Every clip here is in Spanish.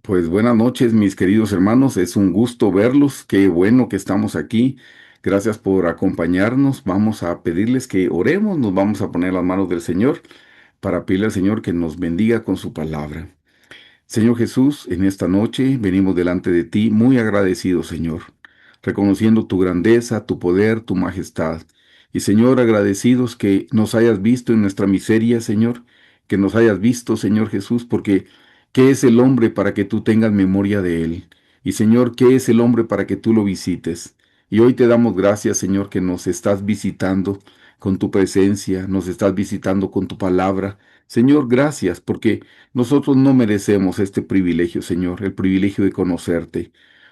Pues buenas noches, mis queridos hermanos. Es un gusto verlos. Qué bueno que estamos aquí. Gracias por acompañarnos. Vamos a pedirles que oremos. Nos vamos a poner las manos del Señor para pedirle al Señor que nos bendiga con su palabra. Señor Jesús, en esta noche venimos delante de ti muy agradecidos, Señor, reconociendo tu grandeza, tu poder, tu majestad. Y Señor, agradecidos que nos hayas visto en nuestra miseria, Señor, que nos hayas visto, Señor Jesús, porque ¿qué es el hombre para que tú tengas memoria de él? Y Señor, ¿qué es el hombre para que tú lo visites? Y hoy te damos gracias, Señor, que nos estás visitando con tu presencia, nos estás visitando con tu palabra. Señor, gracias, porque nosotros no merecemos este privilegio, Señor, el privilegio de conocerte.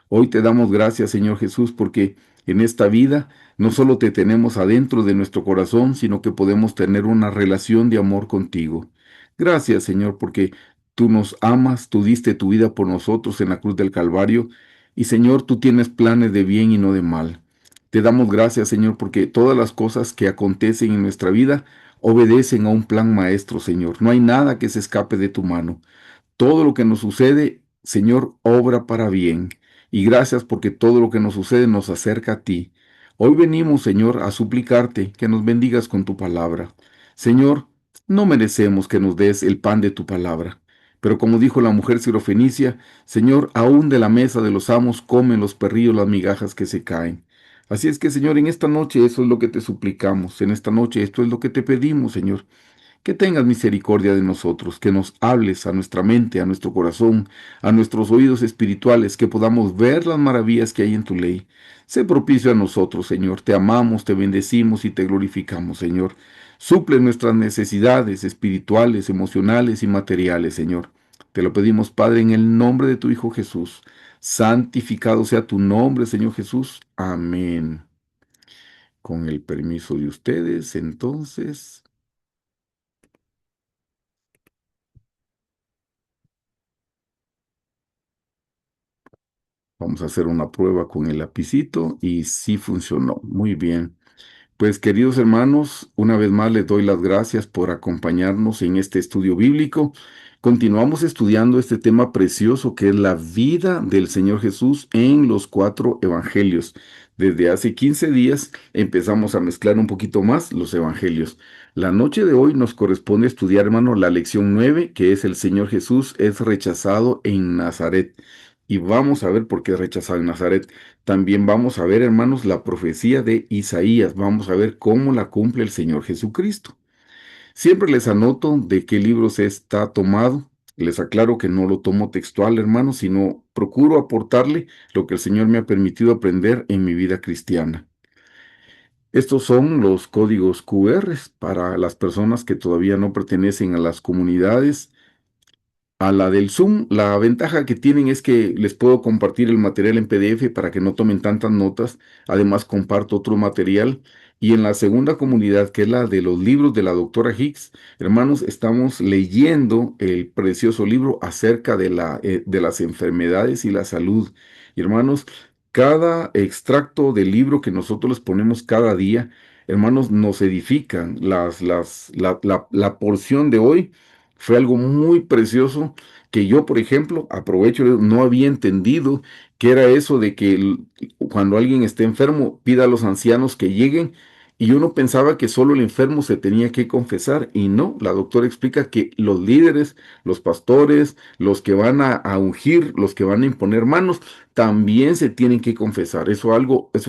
Hoy te damos gracias, Señor Jesús, porque en esta vida no solo te tenemos adentro de nuestro corazón, sino que podemos tener una relación de amor contigo. Gracias, Señor, porque tú nos amas, tú diste tu vida por nosotros en la cruz del Calvario, y Señor, tú tienes planes de bien y no de mal. Te damos gracias, Señor, porque todas las cosas que acontecen en nuestra vida obedecen a un plan maestro, Señor. No hay nada que se escape de tu mano. Todo lo que nos sucede, Señor, obra para bien. Y gracias porque todo lo que nos sucede nos acerca a ti. Hoy venimos, Señor, a suplicarte que nos bendigas con tu palabra. Señor, no merecemos que nos des el pan de tu palabra. Pero como dijo la mujer sirofenicia, Señor, aún de la mesa de los amos comen los perrillos las migajas que se caen. Así es que, Señor, en esta noche eso es lo que te suplicamos. En esta noche esto es lo que te pedimos, Señor, que tengas misericordia de nosotros, que nos hables a nuestra mente, a nuestro corazón, a nuestros oídos espirituales, que podamos ver las maravillas que hay en tu ley. Sé propicio a nosotros, Señor. Te amamos, te bendecimos y te glorificamos, Señor. Suple nuestras necesidades espirituales, emocionales y materiales, Señor. Te lo pedimos, Padre, en el nombre de tu Hijo Jesús. Santificado sea tu nombre, Señor Jesús. Amén. Con el permiso de ustedes, entonces, vamos a hacer una prueba con el lapicito y sí funcionó. Muy bien. Pues queridos hermanos, una vez más les doy las gracias por acompañarnos en este estudio bíblico. Continuamos estudiando este tema precioso que es la vida del Señor Jesús en los cuatro evangelios. Desde hace 15 días empezamos a mezclar un poquito más los evangelios. La noche de hoy nos corresponde estudiar, hermano, la lección 9, que es el Señor Jesús es rechazado en Nazaret. Y vamos a ver por qué es rechazado en Nazaret. También vamos a ver, hermanos, la profecía de Isaías. Vamos a ver cómo la cumple el Señor Jesucristo. Siempre les anoto de qué libro se está tomado. Les aclaro que no lo tomo textual, hermanos, sino procuro aportarle lo que el Señor me ha permitido aprender en mi vida cristiana. Estos son los códigos QR para las personas que todavía no pertenecen a las comunidades. A la del Zoom, la ventaja que tienen es que les puedo compartir el material en PDF para que no tomen tantas notas. Además, comparto otro material. Y en la segunda comunidad, que es la de los libros de la doctora Hicks, hermanos, estamos leyendo el precioso libro acerca de las enfermedades y la salud. Y hermanos, cada extracto del libro que nosotros les ponemos cada día, hermanos, nos edifican. La porción de hoy fue algo muy precioso que yo, por ejemplo, aprovecho, no había entendido que era eso de que cuando alguien esté enfermo, pida a los ancianos que lleguen. Y uno pensaba que solo el enfermo se tenía que confesar y no, la doctora explica que los líderes, los pastores, los que van a ungir, los que van a imponer manos, también se tienen que confesar. Eso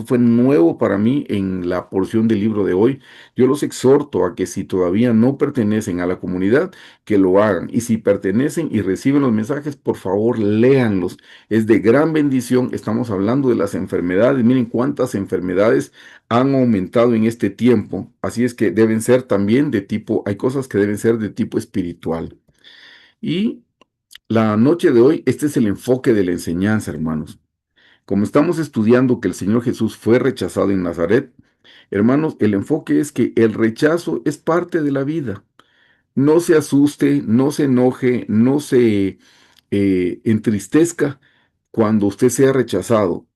fue nuevo para mí en la porción del libro de hoy. Yo los exhorto a que si todavía no pertenecen a la comunidad, que lo hagan. Y si pertenecen y reciben los mensajes, por favor, léanlos. Es de gran bendición. Estamos hablando de las enfermedades. Miren cuántas enfermedades han aumentado en este tiempo. Así es que deben ser también de tipo, hay cosas que deben ser de tipo espiritual. Y la noche de hoy, este es el enfoque de la enseñanza, hermanos. Como estamos estudiando que el Señor Jesús fue rechazado en Nazaret, hermanos, el enfoque es que el rechazo es parte de la vida. No se asuste, no se enoje, no se entristezca cuando usted sea rechazado.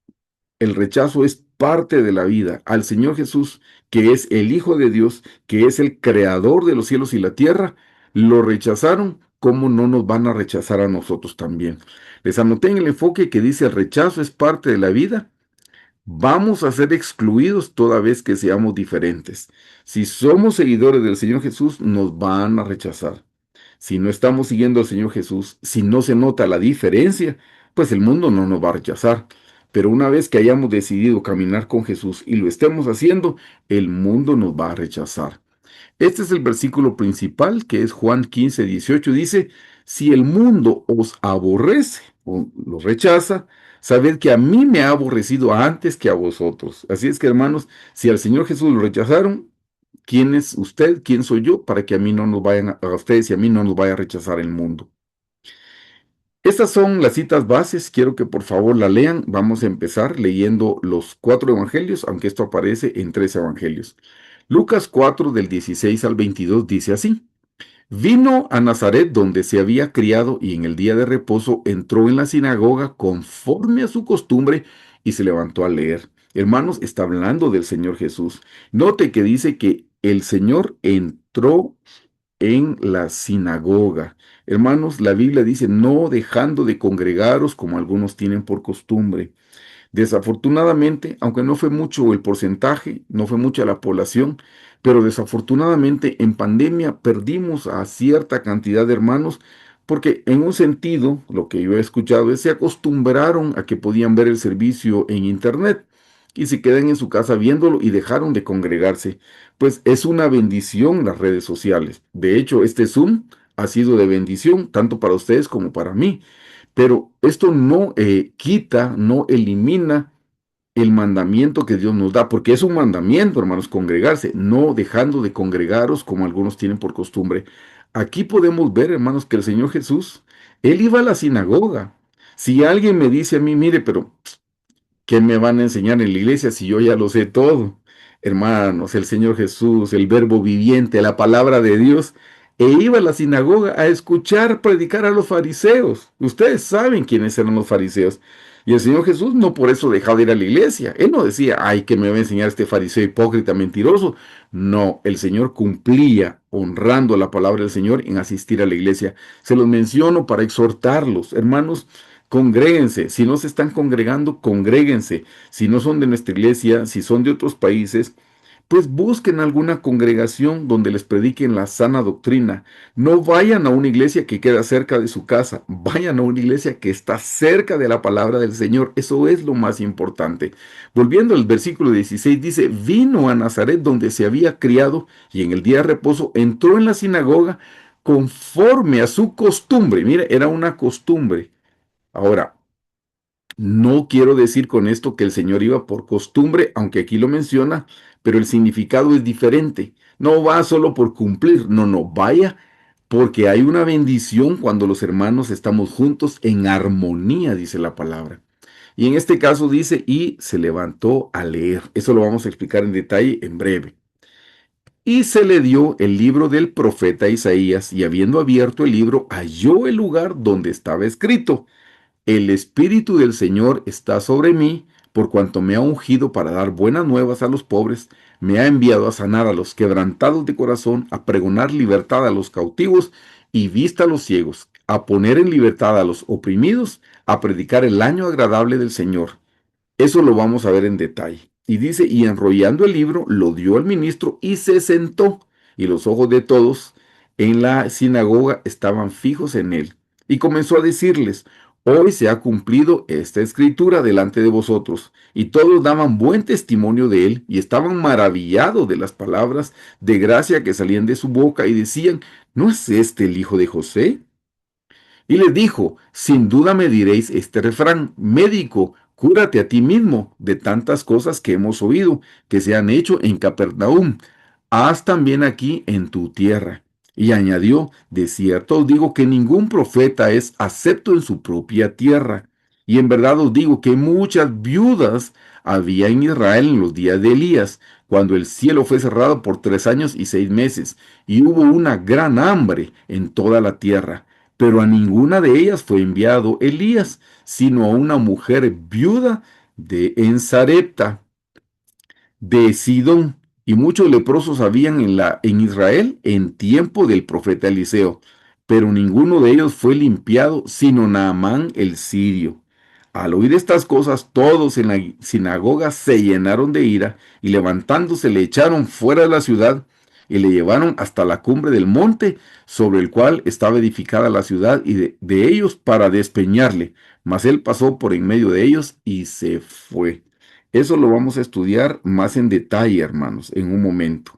El rechazo es parte de la vida. Al Señor Jesús, que es el Hijo de Dios, que es el creador de los cielos y la tierra, lo rechazaron ¿cómo no nos van a rechazar a nosotros también? Les anoté en el enfoque que dice el rechazo es parte de la vida. Vamos a ser excluidos toda vez que seamos diferentes. Si somos seguidores del Señor Jesús, nos van a rechazar. Si no estamos siguiendo al Señor Jesús, si no se nota la diferencia, pues el mundo no nos va a rechazar. Pero una vez que hayamos decidido caminar con Jesús y lo estemos haciendo, el mundo nos va a rechazar. Este es el versículo principal, que es Juan 15, 18. Dice, si el mundo os aborrece o los rechaza, sabed que a mí me ha aborrecido antes que a vosotros. Así es que, hermanos, si al Señor Jesús lo rechazaron, ¿quién es usted? ¿Quién soy yo? Para que a mí no nos vayan, a ustedes y a mí no nos vaya a rechazar el mundo. Estas son las citas bases, quiero que por favor la lean. Vamos a empezar leyendo los 4 evangelios, aunque esto aparece en 3 evangelios. Lucas 4 del 16 al 22 dice así. Vino a Nazaret donde se había criado y en el día de reposo entró en la sinagoga conforme a su costumbre y se levantó a leer. Hermanos, está hablando del Señor Jesús. Note que dice que el Señor entró en la sinagoga. Hermanos, la Biblia dice, no dejando de congregaros como algunos tienen por costumbre. Desafortunadamente, aunque no fue mucho el porcentaje, no fue mucha la población, pero desafortunadamente en pandemia perdimos a cierta cantidad de hermanos porque en un sentido, lo que yo he escuchado es se acostumbraron a que podían ver el servicio en internet y se quedan en su casa viéndolo y dejaron de congregarse. Pues es una bendición las redes sociales. De hecho, este Zoom ha sido de bendición tanto para ustedes como para mí. Pero esto no quita, no elimina el mandamiento que Dios nos da, porque es un mandamiento, hermanos, congregarse, no dejando de congregaros como algunos tienen por costumbre. Aquí podemos ver, hermanos, que el Señor Jesús, Él iba a la sinagoga. Si alguien me dice a mí, mire, pero ¿qué me van a enseñar en la iglesia si yo ya lo sé todo? Hermanos, el Señor Jesús, el verbo viviente, la palabra de Dios, e iba a la sinagoga a escuchar predicar a los fariseos. Ustedes saben quiénes eran los fariseos. Y el Señor Jesús no por eso dejaba de ir a la iglesia. Él no decía, ay, que me va a enseñar este fariseo hipócrita, mentiroso. No, el Señor cumplía honrando la palabra del Señor en asistir a la iglesia. Se los menciono para exhortarlos, hermanos. Congréguense, si no se están congregando, congréguense. Si no son de nuestra iglesia, si son de otros países, pues busquen alguna congregación donde les prediquen la sana doctrina. No vayan a una iglesia que queda cerca de su casa, vayan a una iglesia que está cerca de la palabra del Señor. Eso es lo más importante. Volviendo al versículo 16, dice, vino a Nazaret donde se había criado y en el día de reposo entró en la sinagoga conforme a su costumbre. Mire, era una costumbre. Ahora, no quiero decir con esto que el Señor iba por costumbre, aunque aquí lo menciona, pero el significado es diferente. No va solo por cumplir, no, no, vaya porque hay una bendición cuando los hermanos estamos juntos en armonía, dice la palabra. Y en este caso dice, y se levantó a leer. Eso lo vamos a explicar en detalle en breve. Y se le dio el libro del profeta Isaías, y habiendo abierto el libro, halló el lugar donde estaba escrito. El Espíritu del Señor está sobre mí, por cuanto me ha ungido para dar buenas nuevas a los pobres, me ha enviado a sanar a los quebrantados de corazón, a pregonar libertad a los cautivos y vista a los ciegos, a poner en libertad a los oprimidos, a predicar el año agradable del Señor. Eso lo vamos a ver en detalle. Y dice, y enrollando el libro, lo dio al ministro y se sentó. Y los ojos de todos en la sinagoga estaban fijos en él. Y comenzó a decirles, hoy se ha cumplido esta escritura delante de vosotros. Y todos daban buen testimonio de él y estaban maravillados de las palabras de gracia que salían de su boca y decían, ¿no es este el hijo de José? Y les dijo, sin duda me diréis este refrán, médico, cúrate a ti mismo de tantas cosas que hemos oído que se han hecho en Capernaum. Haz también aquí en tu tierra. Y añadió, de cierto os digo que ningún profeta es acepto en su propia tierra. Y en verdad os digo que muchas viudas había en Israel en los días de Elías, cuando el cielo fue cerrado por 3 años y 6 meses, y hubo una gran hambre en toda la tierra. Pero a ninguna de ellas fue enviado Elías, sino a una mujer viuda de Ensarepta, de Sidón, y muchos leprosos habían en Israel en tiempo del profeta Eliseo. pero ninguno de ellos fue limpiado, sino Naamán el sirio. Al oír estas cosas, todos en la sinagoga se llenaron de ira y levantándose le echaron fuera de la ciudad y le llevaron hasta la cumbre del monte sobre el cual estaba edificada la ciudad y de ellos para despeñarle. Mas él pasó por en medio de ellos y se fue. Eso lo vamos a estudiar más en detalle, hermanos, en un momento.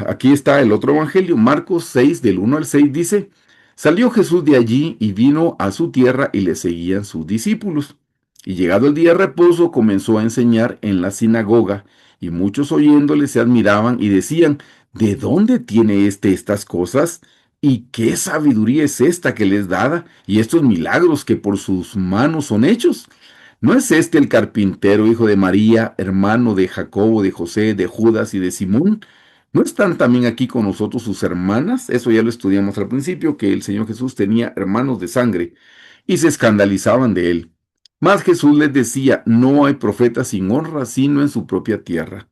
Aquí está el otro evangelio, Marcos 6, del 1 al 6 dice, salió Jesús de allí y vino a su tierra y le seguían sus discípulos. Y llegado el día de reposo comenzó a enseñar en la sinagoga, y muchos oyéndole se admiraban y decían, ¿de dónde tiene estas cosas? ¿Y qué sabiduría es esta que les dada? Y estos milagros que por sus manos son hechos. ¿No es este el carpintero, hijo de María, hermano de Jacobo, de José, de Judas y de Simón? ¿No están también aquí con nosotros sus hermanas? Eso ya lo estudiamos al principio, que el Señor Jesús tenía hermanos de sangre y se escandalizaban de él. Mas Jesús les decía, no hay profeta sin honra sino en su propia tierra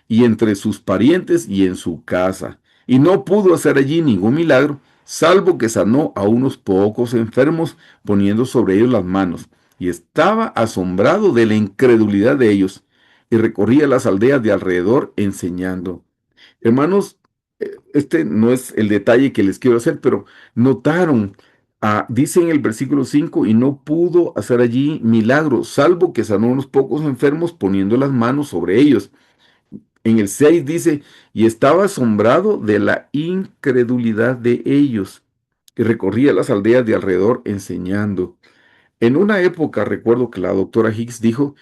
y entre sus parientes y en su casa. Y no pudo hacer allí ningún milagro, salvo que sanó a unos pocos enfermos poniendo sobre ellos las manos. Y estaba asombrado de la incredulidad de ellos, y recorría las aldeas de alrededor enseñando. Hermanos, este no es el detalle que les quiero hacer, pero notaron, dice en el versículo 5 y no pudo hacer allí milagro, salvo que sanó a unos pocos enfermos poniendo las manos sobre ellos. En el 6 dice, y estaba asombrado de la incredulidad de ellos, y recorría las aldeas de alrededor enseñando. En una época recuerdo que la doctora Hicks dijo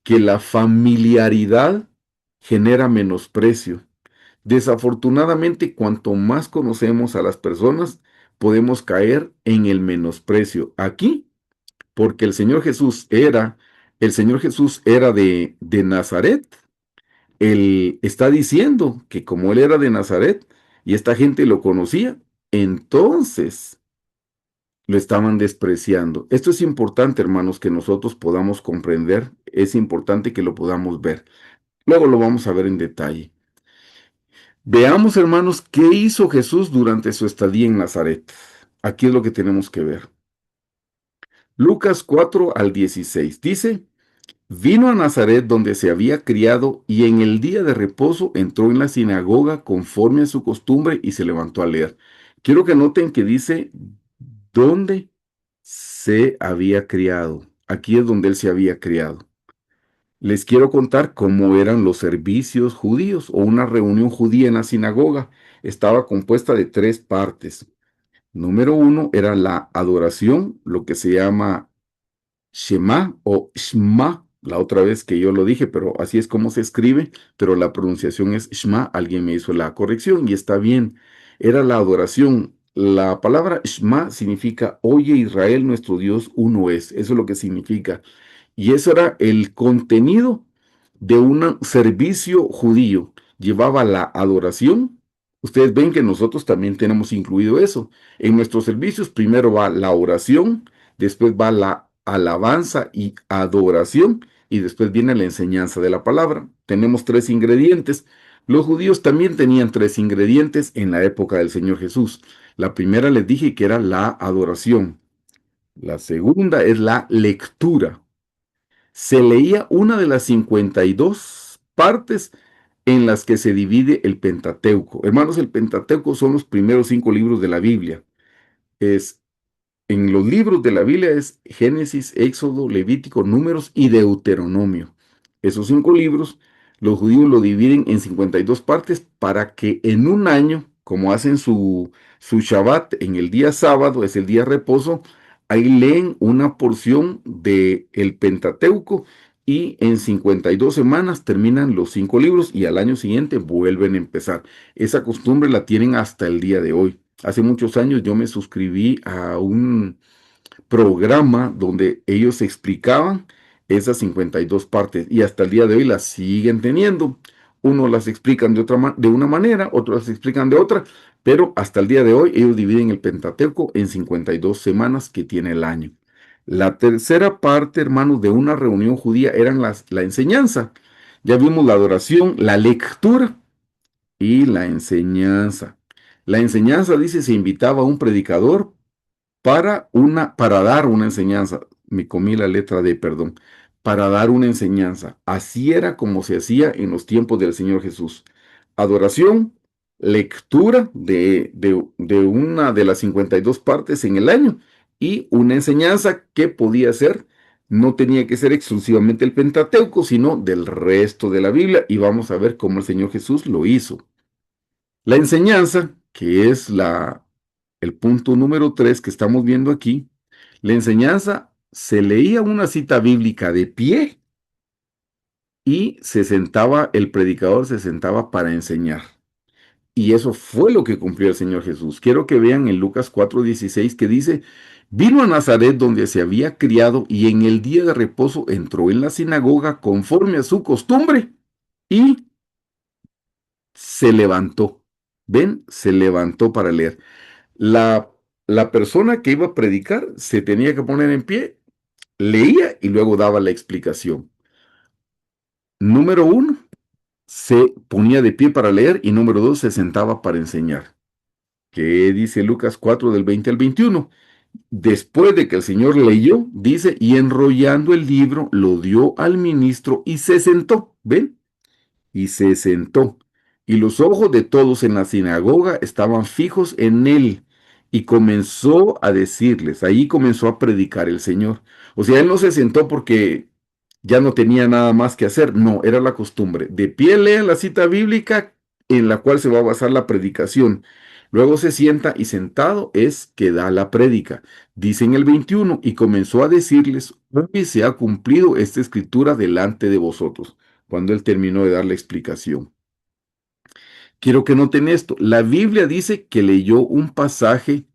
que la familiaridad genera menosprecio. Desafortunadamente, cuanto más conocemos a las personas, podemos caer en el menosprecio. Aquí, porque el Señor Jesús era de Nazaret. Él está diciendo que como él era de Nazaret y esta gente lo conocía, entonces lo estaban despreciando. Esto es importante, hermanos, que nosotros podamos comprender, es importante que lo podamos ver. Luego lo vamos a ver en detalle. Veamos, hermanos, qué hizo Jesús durante su estadía en Nazaret. Aquí es lo que tenemos que ver. Lucas 4 al 16 dice, vino a Nazaret donde se había criado y en el día de reposo entró en la sinagoga conforme a su costumbre y se levantó a leer. Quiero que noten que dice dónde se había criado. Aquí es donde él se había criado. Les quiero contar cómo eran los servicios judíos o una reunión judía en la sinagoga. Estaba compuesta de tres partes. Número uno era la adoración, lo que se llama Shema o Shma, la otra vez que yo lo dije, pero así es como se escribe, pero la pronunciación es Shma, alguien me hizo la corrección y está bien. Era la adoración. La palabra Shma significa, oye Israel, nuestro Dios uno es. Eso es lo que significa. Y eso era el contenido de un servicio judío. Llevaba la adoración. Ustedes ven que nosotros también tenemos incluido eso. En nuestros servicios primero va la oración, después va la alabanza y adoración y después viene la enseñanza de la palabra. Tenemos tres ingredientes. Los judíos también tenían tres ingredientes en la época del Señor Jesús. La primera les dije que era la adoración. La segunda es la lectura. Se leía una de las 52 partes en las que se divide el Pentateuco. Hermanos, el Pentateuco son los primeros 5 libros de la Biblia. Es En los libros de la Biblia es Génesis, Éxodo, Levítico, Números y Deuteronomio. Esos 5 libros, los judíos lo dividen en 52 partes para que en un año, como hacen su Shabbat en el día sábado, es el día de reposo, ahí leen una porción del Pentateuco y en 52 semanas terminan los 5 libros y al año siguiente vuelven a empezar. Esa costumbre la tienen hasta el día de hoy. Hace muchos años yo me suscribí a un programa donde ellos explicaban esas 52 partes y hasta el día de hoy las siguen teniendo. Unos las explican de una manera, otros las explican de otra, pero hasta el día de hoy ellos dividen el Pentateuco en 52 semanas que tiene el año. La tercera parte, hermanos, de una reunión judía eran la enseñanza. Ya vimos la adoración, la lectura y la enseñanza. La enseñanza, dice, se invitaba a un predicador para dar una enseñanza. Me comí la letra D, perdón. Para dar una enseñanza. Así era como se hacía en los tiempos del Señor Jesús. Adoración, lectura de una de las 52 partes en el año y una enseñanza que podía ser, no tenía que ser exclusivamente el Pentateuco, sino del resto de la Biblia. Y vamos a ver cómo el Señor Jesús lo hizo. La enseñanza, que es el punto número 3 que estamos viendo aquí, la enseñanza se leía una cita bíblica de pie y el predicador se sentaba para enseñar. Y eso fue lo que cumplió el Señor Jesús. Quiero que vean en Lucas 4:16 que dice, vino a Nazaret donde se había criado y en el día de reposo entró en la sinagoga conforme a su costumbre y se levantó. ¿Ven? Se levantó para leer. La, la persona que iba a predicar se tenía que poner en pie, leía y luego daba la explicación. Número uno, se ponía de pie para leer y número dos, se sentaba para enseñar. ¿Qué dice Lucas 4 del 20 al 21? Después de que el Señor leyó, dice, y enrollando el libro, lo dio al ministro y se sentó. ¿Ven? Y se sentó. Y los ojos de todos en la sinagoga estaban fijos en él. Y comenzó a decirles, ahí comenzó a predicar el Señor. O sea, él no se sentó porque ya no tenía nada más que hacer. No, era la costumbre. De pie lee la cita bíblica en la cual se va a basar la predicación. Luego se sienta y sentado es que da la prédica. Dice en el 21, y comenzó a decirles, hoy se ha cumplido esta escritura delante de vosotros cuando él terminó de dar la explicación. Quiero que noten esto. La Biblia dice que leyó un pasaje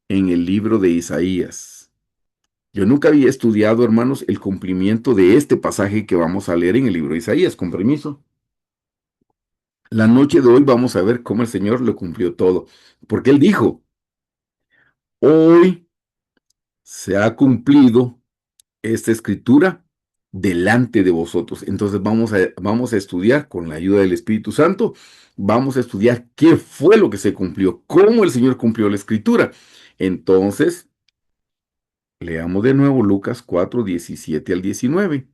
en el libro de Isaías. Yo nunca había estudiado, hermanos, el cumplimiento de este pasaje que vamos a leer en el libro de Isaías, con permiso. La noche de hoy vamos a ver cómo el Señor lo cumplió todo, porque Él dijo, hoy se ha cumplido esta escritura delante de vosotros. Entonces vamos a estudiar con la ayuda del Espíritu Santo, vamos a estudiar qué fue lo que se cumplió, cómo el Señor cumplió la escritura. Entonces, leamos de nuevo Lucas 4, 17 al 19.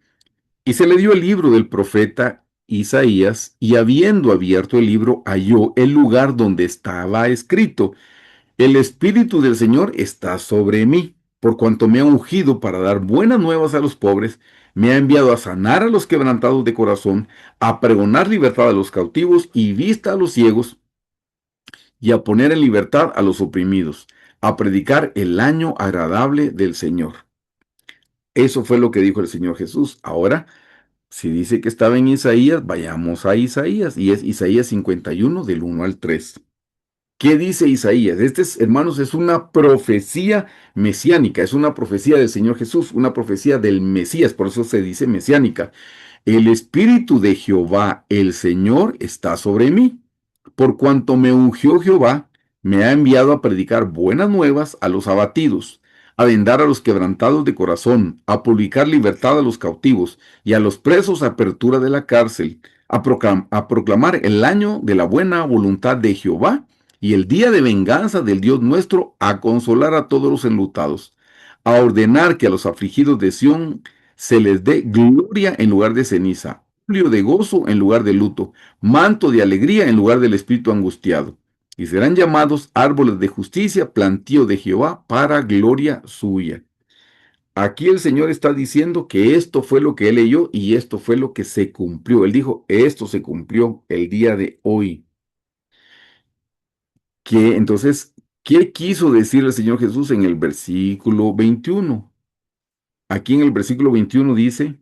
Y se le dio el libro del profeta Isaías, y habiendo abierto el libro, halló el lugar donde estaba escrito, el Espíritu del Señor está sobre mí, por cuanto me ha ungido para dar buenas nuevas a los pobres, me ha enviado a sanar a los quebrantados de corazón, a pregonar libertad a los cautivos y vista a los ciegos, y a poner en libertad a los oprimidos, a predicar el año agradable del Señor. Eso fue lo que dijo el Señor Jesús. Ahora, si dice que estaba en Isaías, vayamos a Isaías, y es Isaías 51 del 1 al 3. ¿Qué dice Isaías? Hermanos, es una profecía mesiánica, es una profecía del Señor Jesús, una profecía del Mesías, por eso se dice mesiánica. El Espíritu de Jehová, el Señor, está sobre mí. Por cuanto me ungió Jehová, me ha enviado a predicar buenas nuevas a los abatidos, a vendar a los quebrantados de corazón, a publicar libertad a los cautivos y a los presos apertura de la cárcel, a proclamar el año de la buena voluntad de Jehová y el día de venganza del Dios nuestro, a consolar a todos los enlutados, a ordenar que a los afligidos de Sión se les dé gloria en lugar de ceniza, óleo de gozo en lugar de luto, manto de alegría en lugar del espíritu angustiado. Y serán llamados árboles de justicia, plantío de Jehová para gloria suya. Aquí el Señor está diciendo que esto fue lo que él leyó y esto fue lo que se cumplió. Él dijo, esto se cumplió el día de hoy. Entonces, ¿qué quiso decir el Señor Jesús en el versículo 21? Aquí en el versículo 21 dice,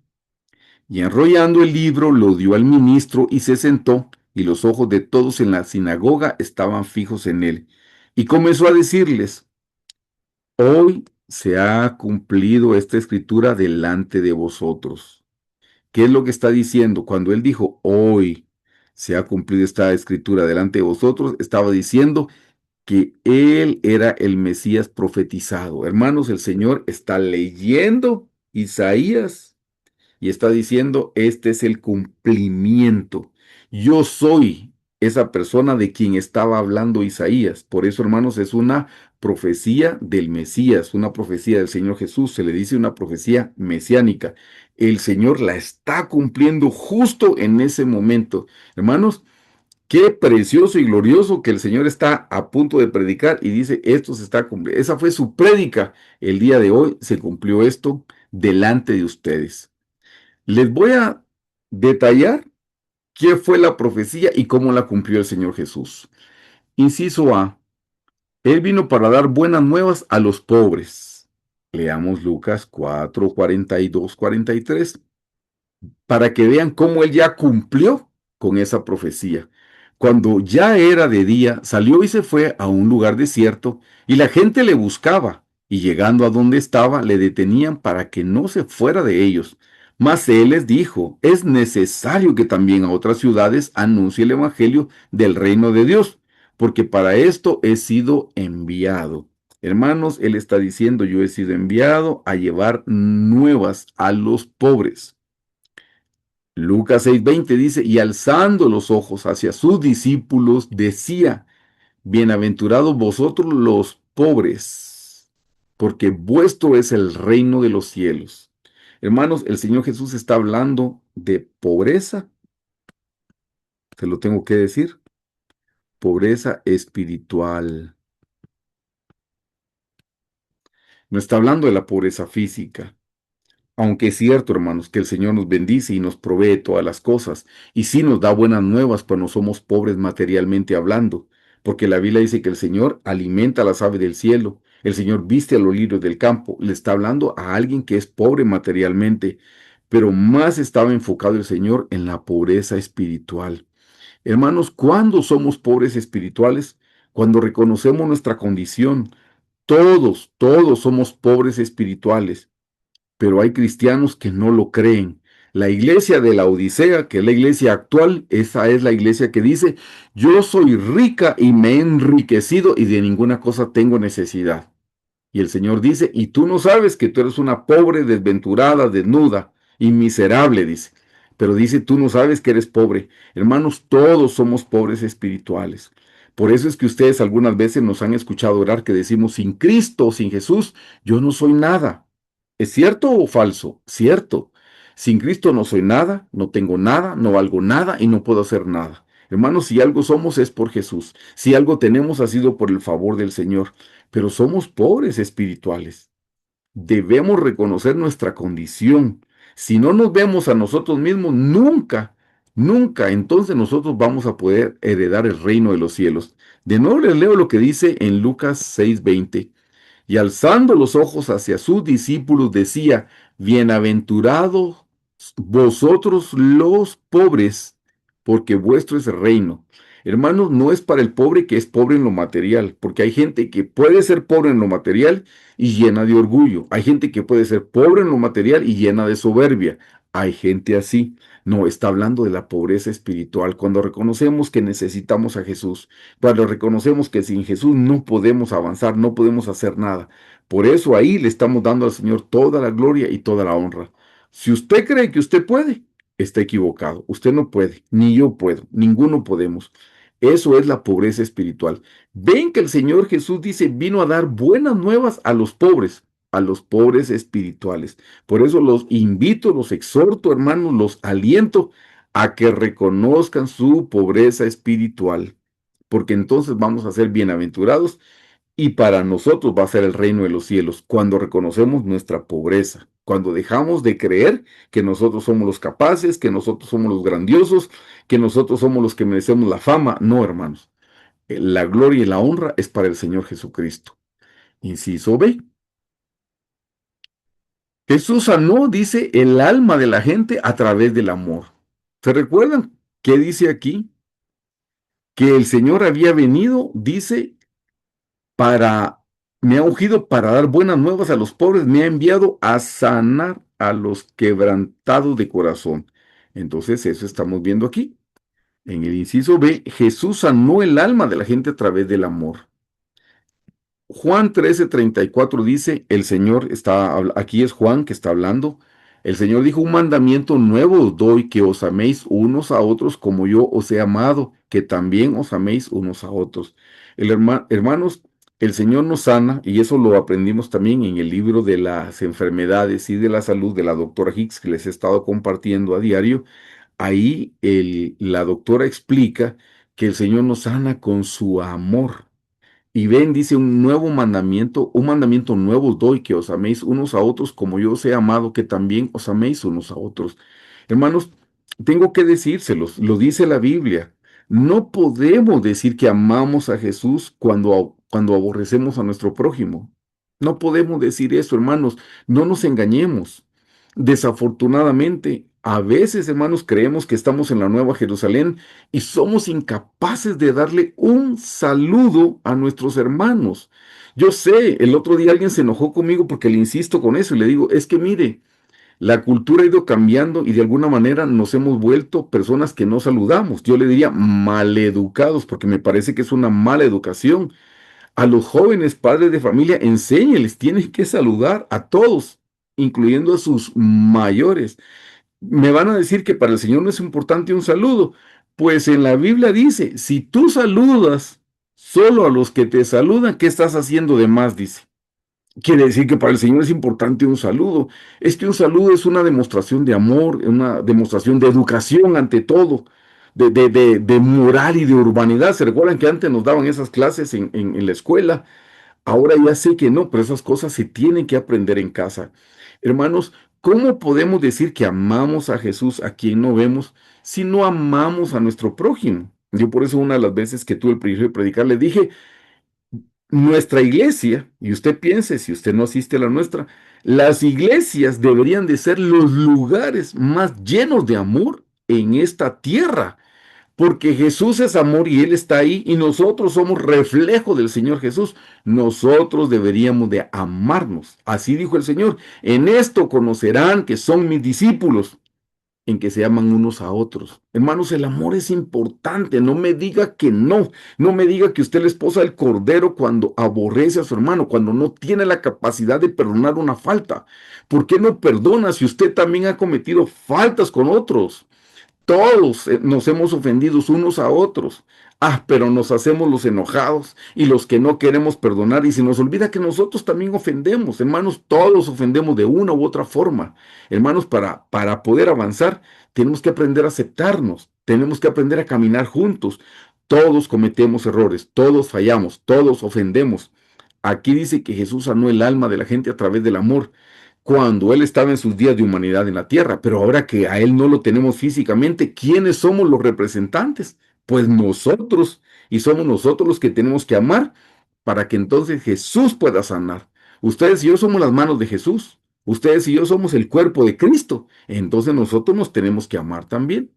y enrollando el libro lo dio al ministro y se sentó, y los ojos de todos en la sinagoga estaban fijos en él. Y comenzó a decirles, hoy se ha cumplido esta escritura delante de vosotros. ¿Qué es lo que está diciendo? Cuando él dijo, hoy se ha cumplido esta escritura delante de vosotros, estaba diciendo que él era el Mesías profetizado. Hermanos, el Señor está leyendo Isaías y está diciendo, este es el cumplimiento. Yo soy. esa persona de quien estaba hablando Isaías. Por eso, hermanos, es una profecía del Mesías, una profecía del Señor Jesús. Se le dice una profecía mesiánica. El Señor la está cumpliendo justo en ese momento. Hermanos, qué precioso y glorioso que el Señor está a punto de predicar y dice, esto se está cumpliendo. Esa fue su prédica. El día de hoy se cumplió esto delante de ustedes. Les voy a detallar qué fue la profecía y cómo la cumplió el Señor Jesús. Inciso A. Él vino para dar buenas nuevas a los pobres. Leamos Lucas 4, 42, 43 para que vean cómo él ya cumplió con esa profecía. Cuando ya era de día, salió y se fue a un lugar desierto, y la gente le buscaba, y llegando a donde estaba, le detenían para que no se fuera de ellos. Mas él les dijo, es necesario que también a otras ciudades anuncie el evangelio del reino de Dios, porque para esto he sido enviado. Hermanos, él está diciendo, yo he sido enviado a llevar nuevas a los pobres. Lucas 6:20 dice, y alzando los ojos hacia sus discípulos, decía, bienaventurados vosotros los pobres, porque vuestro es el reino de los cielos. Hermanos, el Señor Jesús está hablando de pobreza, te lo tengo que decir, pobreza espiritual. No está hablando de la pobreza física. Aunque es cierto, hermanos, que el Señor nos bendice y nos provee todas las cosas, y sí nos da buenas nuevas cuando somos pobres materialmente hablando, porque la Biblia dice que el Señor alimenta a las aves del cielo, el Señor viste a los lirios del campo, le está hablando a alguien que es pobre materialmente, pero más estaba enfocado el Señor en la pobreza espiritual. Hermanos, ¿cuándo somos pobres espirituales? Cuando reconocemos nuestra condición. Todos somos pobres espirituales, pero hay cristianos que no lo creen. La iglesia de la Odisea, que es la iglesia actual, esa es la iglesia que dice, yo soy rica y me he enriquecido y de ninguna cosa tengo necesidad. Y el Señor dice, y tú no sabes que tú eres una pobre, desventurada, desnuda y miserable, dice. Pero dice, tú no sabes que eres pobre. Hermanos, todos somos pobres espirituales. Por eso es que ustedes algunas veces nos han escuchado orar que decimos, sin Cristo, sin Jesús, yo no soy nada. ¿Es cierto o falso? Cierto. Sin Cristo no soy nada, no tengo nada, no valgo nada y no puedo hacer nada. Hermanos, si algo somos es por Jesús. Si algo tenemos ha sido por el favor del Señor. Pero somos pobres espirituales. Debemos reconocer nuestra condición. Si no nos vemos a nosotros mismos, nunca, entonces nosotros vamos a poder heredar el reino de los cielos. De nuevo les leo lo que dice en Lucas 6:20. Y alzando los ojos hacia sus discípulos decía, bienaventurados vosotros los pobres, porque vuestro es el reino. Hermanos, no es para el pobre que es pobre en lo material, porque hay gente que puede ser pobre en lo material y llena de orgullo. Hay gente que puede ser pobre en lo material y llena de soberbia. Hay gente así. No, está hablando de la pobreza espiritual. Cuando reconocemos que necesitamos a Jesús, cuando reconocemos que sin Jesús no podemos avanzar, no podemos hacer nada. Por eso ahí le estamos dando al Señor toda la gloria y toda la honra. Si usted cree que usted puede, está equivocado. Usted no puede, ni yo puedo, ninguno podemos. Eso es la pobreza espiritual. Ven que el Señor Jesús dice, vino a dar buenas nuevas a los pobres espirituales. Por eso los invito, los exhorto, hermanos, los aliento a que reconozcan su pobreza espiritual, porque entonces vamos a ser bienaventurados y para nosotros va a ser el reino de los cielos cuando reconocemos nuestra pobreza, cuando dejamos de creer que nosotros somos los capaces, que nosotros somos los grandiosos, que nosotros somos los que merecemos la fama. No, hermanos. La gloria y la honra es para el Señor Jesucristo. Inciso B. Jesús sanó, dice, el alma de la gente a través del amor. ¿Se recuerdan qué dice aquí? Que el Señor había venido, dice, para, me ha ungido para dar buenas nuevas a los pobres, me ha enviado a sanar a los quebrantados de corazón. Entonces, eso estamos viendo aquí. En el inciso B, Jesús sanó el alma de la gente a través del amor. Juan 13:34 dice, el Señor está, aquí es Juan que está hablando, El Señor dijo, un mandamiento nuevo os doy, que os améis unos a otros como yo os he amado, que también os améis unos a otros. Hermanos, el Señor nos sana, y eso lo aprendimos también en el libro de las enfermedades y de la salud de la doctora Hicks, que les he estado compartiendo a diario. Ahí la doctora explica que el Señor nos sana con su amor. Y ven, dice un mandamiento nuevo os doy, que os améis unos a otros como yo os he amado, que también os améis unos a otros. Hermanos, tengo que decírselos, lo dice la Biblia. No podemos decir que amamos a Jesús cuando aborrecemos a nuestro prójimo. No podemos decir eso, hermanos. No nos engañemos. Desafortunadamente, a veces, hermanos, creemos que estamos en la Nueva Jerusalén y somos incapaces de darle un saludo a nuestros hermanos. Yo sé, el otro día alguien se enojó conmigo porque le insisto con eso y le digo, es que mire, la cultura ha ido cambiando y de alguna manera nos hemos vuelto personas que no saludamos. Yo le diría maleducados porque me parece que es una mala educación. A los jóvenes padres de familia, enséñeles, tienen que saludar a todos, incluyendo a sus mayores. Me van a decir que para el Señor no es importante un saludo. Pues en la Biblia dice, si tú saludas solo a los que te saludan, ¿qué estás haciendo de más? Dice. Quiere decir que para el Señor es importante un saludo. Es que un saludo es una demostración de amor, una demostración de educación ante todo, de moral y de urbanidad. ¿Se recuerdan que antes nos daban esas clases en la escuela? Ahora ya sé que no, pero esas cosas se tienen que aprender en casa. Hermanos, ¿cómo podemos decir que amamos a Jesús a quien no vemos si no amamos a nuestro prójimo? Yo por eso una de las veces que tuve el privilegio de predicar, le dije, nuestra iglesia, y usted piense, si usted no asiste a la nuestra, las iglesias deberían de ser los lugares más llenos de amor en esta tierra. Porque Jesús es amor y Él está ahí y nosotros somos reflejo del Señor Jesús. Nosotros deberíamos de amarnos. Así dijo el Señor. En esto conocerán que son mis discípulos, en que se aman unos a otros. Hermanos, el amor es importante. No me diga que no. No me diga que usted es la esposa del Cordero cuando aborrece a su hermano, cuando no tiene la capacidad de perdonar una falta. ¿Por qué no perdona si usted también ha cometido faltas con otros? Todos nos hemos ofendido unos a otros. Ah, pero nos hacemos los enojados y los que no queremos perdonar. Y se nos olvida que nosotros también ofendemos. Hermanos, todos ofendemos de una u otra forma. Hermanos, para poder avanzar, tenemos que aprender a aceptarnos. Tenemos que aprender a caminar juntos. Todos cometemos errores, todos fallamos, todos ofendemos. Aquí dice que Jesús sanó el alma de la gente a través del amor cuando Él estaba en sus días de humanidad en la tierra, pero ahora que a Él no lo tenemos físicamente, ¿quiénes somos los representantes? Pues nosotros, y somos nosotros los que tenemos que amar para que entonces Jesús pueda sanar. Ustedes y yo somos las manos de Jesús, ustedes y yo somos el cuerpo de Cristo, entonces nosotros nos tenemos que amar también.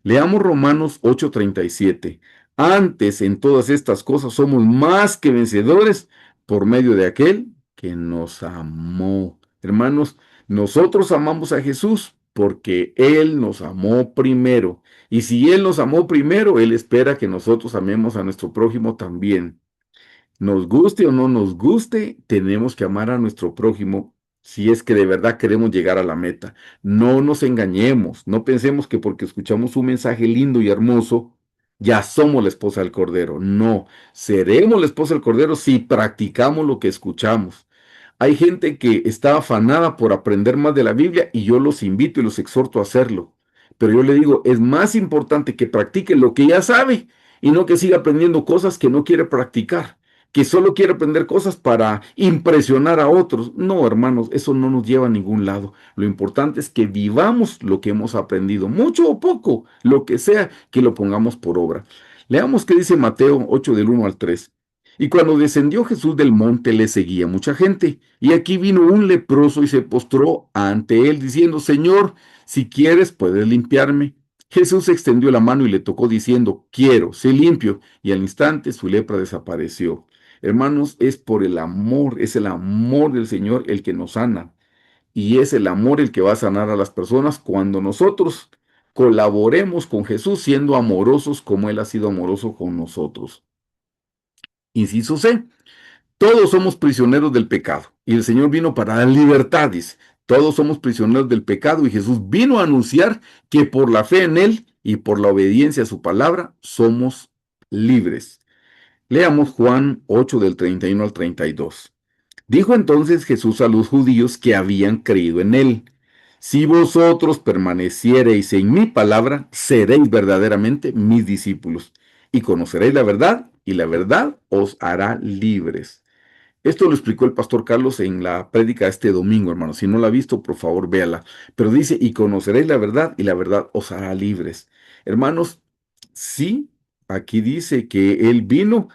Leamos Romanos 8:37. Antes en todas estas cosas somos más que vencedores por medio de aquel que nos amó. Hermanos, nosotros amamos a Jesús porque Él nos amó primero. Y si Él nos amó primero, Él espera que nosotros amemos a nuestro prójimo también. Nos guste o no nos guste, tenemos que amar a nuestro prójimo si es que de verdad queremos llegar a la meta. No nos engañemos, no pensemos que porque escuchamos un mensaje lindo y hermoso, ya somos la esposa del Cordero. No, seremos la esposa del Cordero si practicamos lo que escuchamos. Hay gente que está afanada por aprender más de la Biblia y yo los invito y los exhorto a hacerlo. Pero yo le digo, es más importante que practique lo que ya sabe y no que siga aprendiendo cosas que no quiere practicar, que solo quiere aprender cosas para impresionar a otros. No, hermanos, eso no nos lleva a ningún lado. Lo importante es que vivamos lo que hemos aprendido, mucho o poco, lo que sea, que lo pongamos por obra. Leamos qué dice Mateo 8 del 1 al 3. Y cuando descendió Jesús del monte le seguía mucha gente. Y aquí vino un leproso y se postró ante él diciendo, Señor, si quieres puedes limpiarme. Jesús extendió la mano y le tocó diciendo, quiero, sé limpio. Y al instante su lepra desapareció. Hermanos, es por el amor, es el amor del Señor el que nos sana. Y es el amor el que va a sanar a las personas cuando nosotros colaboremos con Jesús siendo amorosos como Él ha sido amoroso con nosotros. Inciso C. Todos somos prisioneros del pecado y el Señor vino para dar libertad, dice. Todos somos prisioneros del pecado y Jesús vino a anunciar que por la fe en Él y por la obediencia a su palabra somos libres. Leamos Juan 8 del 31 al 32. Dijo entonces Jesús a los judíos que habían creído en Él: si vosotros permaneciereis en mi palabra, seréis verdaderamente mis discípulos, y conoceréis la verdad, y la verdad os hará libres. Esto lo explicó el pastor Carlos en la prédica este domingo, hermano. Si no la ha visto, por favor, véala. Pero dice, y conoceréis la verdad, y la verdad os hará libres. Hermanos, sí, aquí dice que Él vino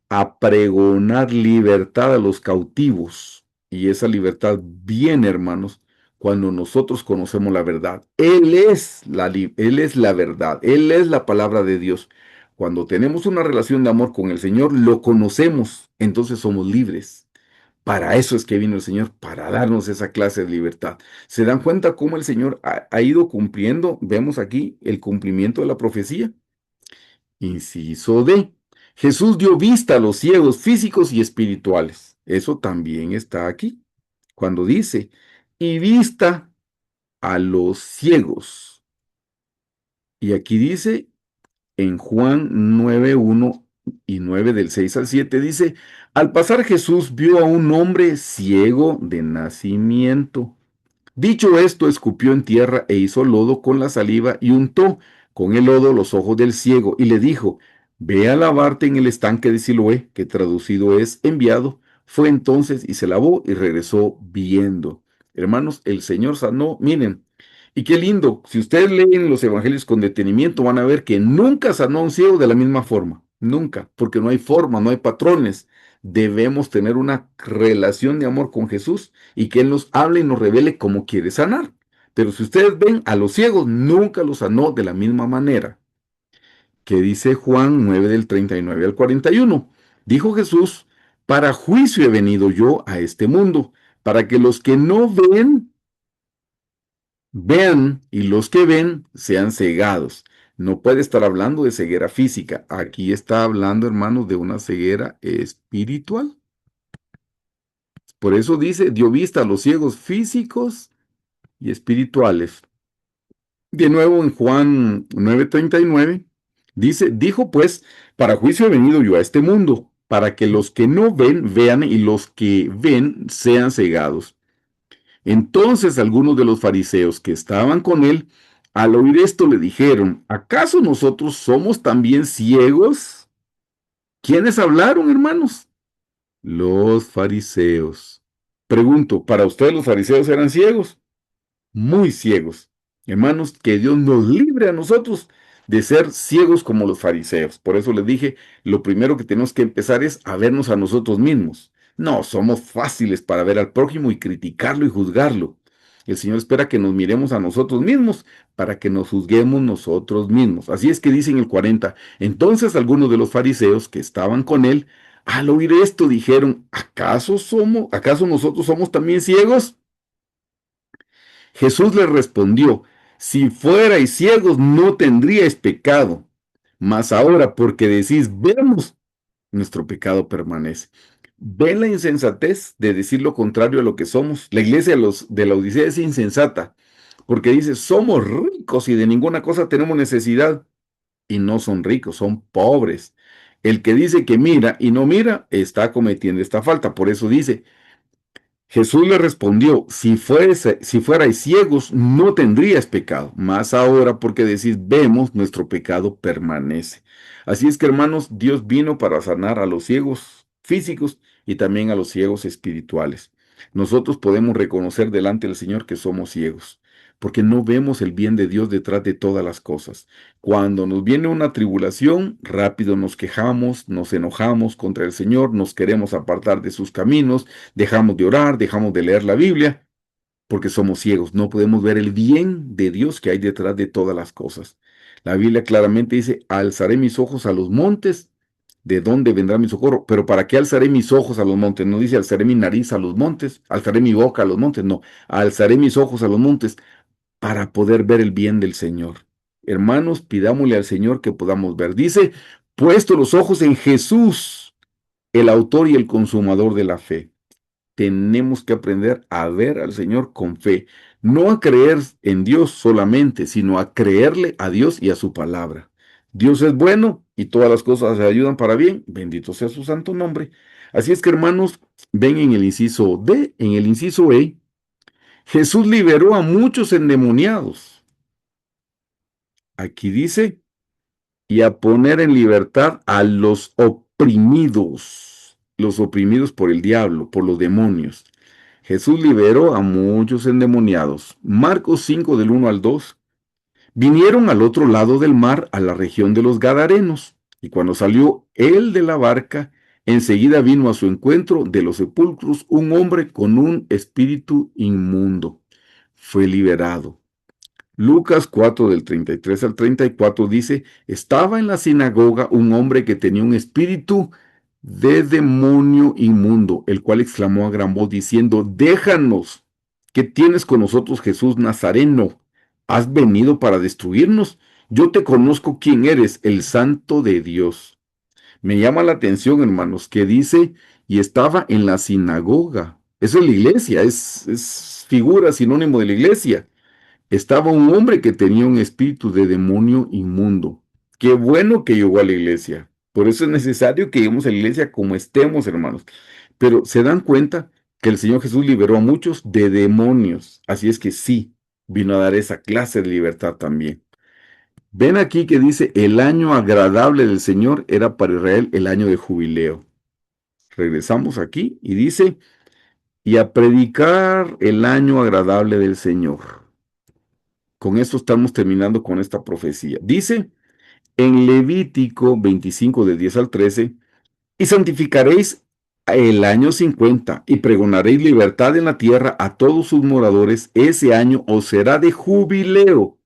a pregonar libertad a los cautivos. Y esa libertad viene, hermanos, cuando nosotros conocemos la verdad. Él es la verdad, Él es la palabra de Dios. Cuando tenemos una relación de amor con el Señor, lo conocemos, entonces somos libres. Para eso es que vino el Señor, para darnos esa clase de libertad. ¿Se dan cuenta cómo el Señor ha ido cumpliendo? Vemos aquí el cumplimiento de la profecía. Inciso D. Jesús dio vista a los ciegos físicos y espirituales. Eso también está aquí. Cuando dice, y vista a los ciegos. Y aquí dice, en Juan 9:1 y 9 del 6 al 7 dice, al pasar Jesús vio a un hombre ciego de nacimiento. Dicho esto, escupió en tierra e hizo lodo con la saliva y untó con el lodo los ojos del ciego y le dijo, ve a lavarte en el estanque de Siloé, que traducido es enviado. Fue entonces y se lavó y regresó viendo. Hermanos, el Señor sanó, miren, y qué lindo, si ustedes leen los evangelios con detenimiento van a ver que nunca sanó a un ciego de la misma forma, nunca, porque no hay forma, no hay patrones. Debemos tener una relación de amor con Jesús y que Él nos hable y nos revele cómo quiere sanar. Pero si ustedes ven a los ciegos, nunca los sanó de la misma manera. Que dice Juan 9 del 39 al 41. Dijo Jesús, para juicio he venido yo a este mundo, para que los que no ven, vean, y los que ven sean cegados. No puede estar hablando de ceguera física. Aquí está hablando, hermanos, de una ceguera espiritual. Por eso dice, dio vista a los ciegos físicos y espirituales. De nuevo en Juan 9:39, dice, dijo pues, para juicio he venido yo a este mundo, para que los que no ven vean y los que ven sean cegados. Entonces algunos de los fariseos que estaban con él, al oír esto le dijeron, ¿acaso nosotros somos también ciegos? ¿Quiénes hablaron, hermanos? Los fariseos. Pregunto, ¿para ustedes los fariseos eran ciegos? Muy ciegos. Hermanos, que Dios nos libre a nosotros de ser ciegos como los fariseos. Por eso les dije, lo primero que tenemos que empezar es a vernos a nosotros mismos. No, somos fáciles para ver al prójimo y criticarlo y juzgarlo. El Señor espera que nos miremos a nosotros mismos para que nos juzguemos nosotros mismos. Así es que dice en el 40, entonces algunos de los fariseos que estaban con él, al oír esto dijeron, ¿acaso nosotros somos también ciegos? Jesús les respondió, si fuerais ciegos no tendríais pecado, mas ahora porque decís, vemos, nuestro pecado permanece. ¿Ven la insensatez de decir lo contrario a lo que somos? La iglesia de la Odisea es insensata, porque dice, somos ricos y de ninguna cosa tenemos necesidad, y no son ricos, son pobres. El que dice que mira y no mira, está cometiendo esta falta. Por eso dice, Jesús le respondió, si fuerais ciegos, no tendríais pecado, mas ahora porque decís, vemos, nuestro pecado permanece. Así es que, hermanos, Dios vino para sanar a los ciegos físicos y también a los ciegos espirituales. Nosotros podemos reconocer delante del Señor que somos ciegos, porque no vemos el bien de Dios detrás de todas las cosas. Cuando nos viene una tribulación, rápido nos quejamos, nos enojamos contra el Señor, nos queremos apartar de sus caminos, dejamos de orar, dejamos de leer la Biblia, porque somos ciegos, no podemos ver el bien de Dios que hay detrás de todas las cosas. La Biblia claramente dice, alzaré mis ojos a los montes, ¿de dónde vendrá mi socorro? Pero ¿para qué alzaré mis ojos a los montes? No dice alzaré mi nariz a los montes, alzaré mi boca a los montes, no, alzaré mis ojos a los montes para poder ver el bien del Señor. Hermanos, pidámosle al Señor que podamos ver. Dice, puesto los ojos en Jesús, el autor y el consumador de la fe. tenemos que aprender a ver al Señor con fe, no a creer en Dios solamente, sino a creerle a Dios y a su palabra. Dios es bueno y todas las cosas se ayudan para bien, bendito sea su santo nombre. Así es que, hermanos, ven en el inciso D, en el inciso E, Jesús liberó a muchos endemoniados. Aquí dice, y a poner en libertad a los oprimidos por el diablo, por los demonios. Jesús liberó a muchos endemoniados. Marcos 5 del 1 al 2. Vinieron al otro lado del mar, a la región de los Gadarenos, y cuando salió él de la barca, enseguida vino a su encuentro de los sepulcros un hombre con un espíritu inmundo. Fue liberado. Lucas 4 del 33 al 34 dice, estaba en la sinagoga un hombre que tenía un espíritu de demonio inmundo, el cual exclamó a gran voz diciendo, déjanos, ¿qué tienes con nosotros, Jesús Nazareno? ¿Has venido para destruirnos? Yo te conozco quién eres, el Santo de Dios. Me llama la atención, hermanos, que dice, y estaba en la sinagoga. Eso es la iglesia, es figura, sinónimo de la iglesia. Estaba un hombre que tenía un espíritu de demonio inmundo. Qué bueno que llegó a la iglesia. Por eso es necesario que lleguemos a la iglesia como estemos, hermanos. Pero se dan cuenta que el Señor Jesús liberó a muchos de demonios. Así es que sí, vino a dar esa clase de libertad también. Ven aquí que dice, el año agradable del Señor era para Israel el año de jubileo. Regresamos aquí y dice, y a predicar el año agradable del Señor. Con esto estamos terminando con esta profecía. Dice en Levítico 25 del 10 al 13, y santificaréis el año 50 y pregonaréis libertad en la tierra a todos sus moradores. Ese año os será de jubileo.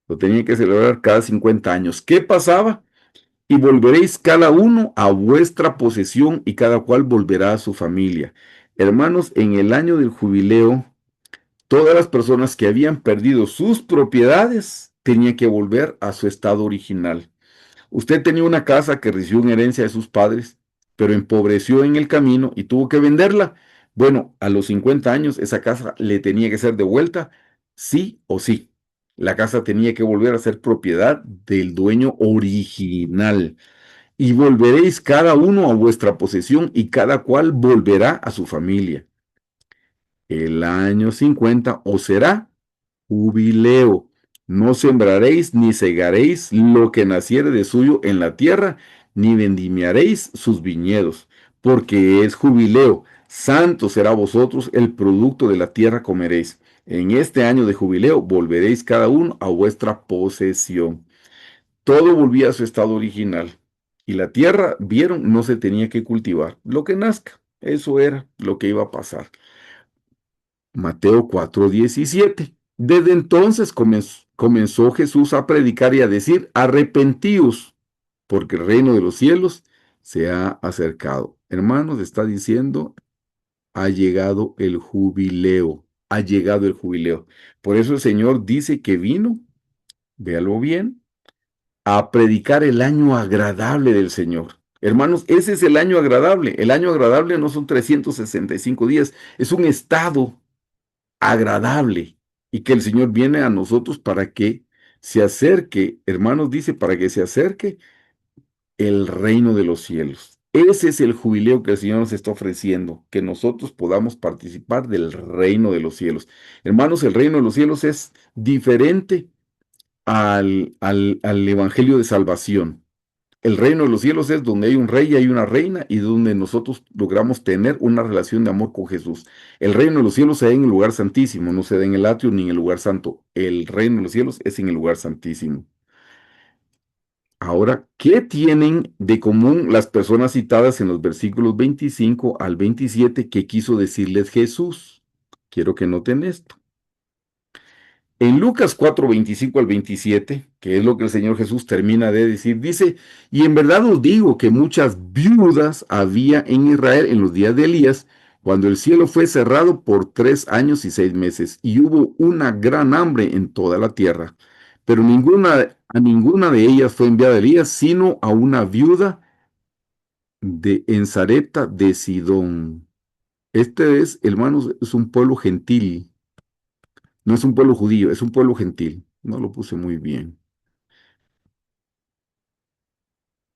Lo tenía que celebrar cada 50 años. ¿Qué pasaba? Y volveréis cada uno a vuestra posesión y cada cual volverá a su familia. Hermanos, en el año del jubileo, todas las personas que habían perdido sus propiedades tenían que volver a su estado original. Usted tenía una casa que recibió en herencia de sus padres, pero empobreció en el camino y tuvo que venderla. Bueno, a los 50 años esa casa le tenía que ser devuelta, sí o sí. La casa tenía que volver a ser propiedad del dueño original. Y volveréis cada uno a vuestra posesión y cada cual volverá a su familia. El año 50 os será jubileo. No sembraréis ni segaréis lo que naciere de suyo en la tierra, ni vendimiaréis sus viñedos, porque es jubileo. Santo será vosotros, el producto de la tierra comeréis. En este año de jubileo volveréis cada uno a vuestra posesión. Todo volvía a su estado original. Y la tierra, vieron, no se tenía que cultivar. Lo que nazca, eso era lo que iba a pasar. Mateo 4:17. Desde entonces comenzó Jesús a predicar y a decir, arrepentíos, porque el reino de los cielos se ha acercado. Hermanos, está diciendo, ha llegado el jubileo, ha llegado el jubileo. Por eso el Señor dice que vino, véalo bien, a predicar el año agradable del Señor. Hermanos, ese es el año agradable. El año agradable no son 365 días, es un estado agradable y que el Señor viene a nosotros para que se acerque, hermanos, dice, para que se acerque el reino de los cielos. Ese es el jubileo que el Señor nos está ofreciendo, que nosotros podamos participar del reino de los cielos. Hermanos, el reino de los cielos es diferente al evangelio de salvación. El reino de los cielos es donde hay un rey y hay una reina y donde nosotros logramos tener una relación de amor con Jesús. El reino de los cielos se da en el lugar santísimo, no se da en el atrio ni en el lugar santo. El reino de los cielos es en el lugar santísimo. Ahora, ¿qué tienen de común las personas citadas en los versículos 25 al 27 que quiso decirles Jesús? Quiero que noten esto. En Lucas 4, 25 al 27, que es lo que el Señor Jesús termina de decir, dice, y en verdad os digo que muchas viudas había en Israel en los días de Elías, cuando el cielo fue cerrado por 3 años y 6 meses, y hubo una gran hambre en toda la tierra. Pero a ninguna de ellas fue enviada Elías, sino a una viuda en Sarepta de Sidón. Este es, hermanos, es un pueblo gentil. No es un pueblo judío, es un pueblo gentil. No lo puse muy bien.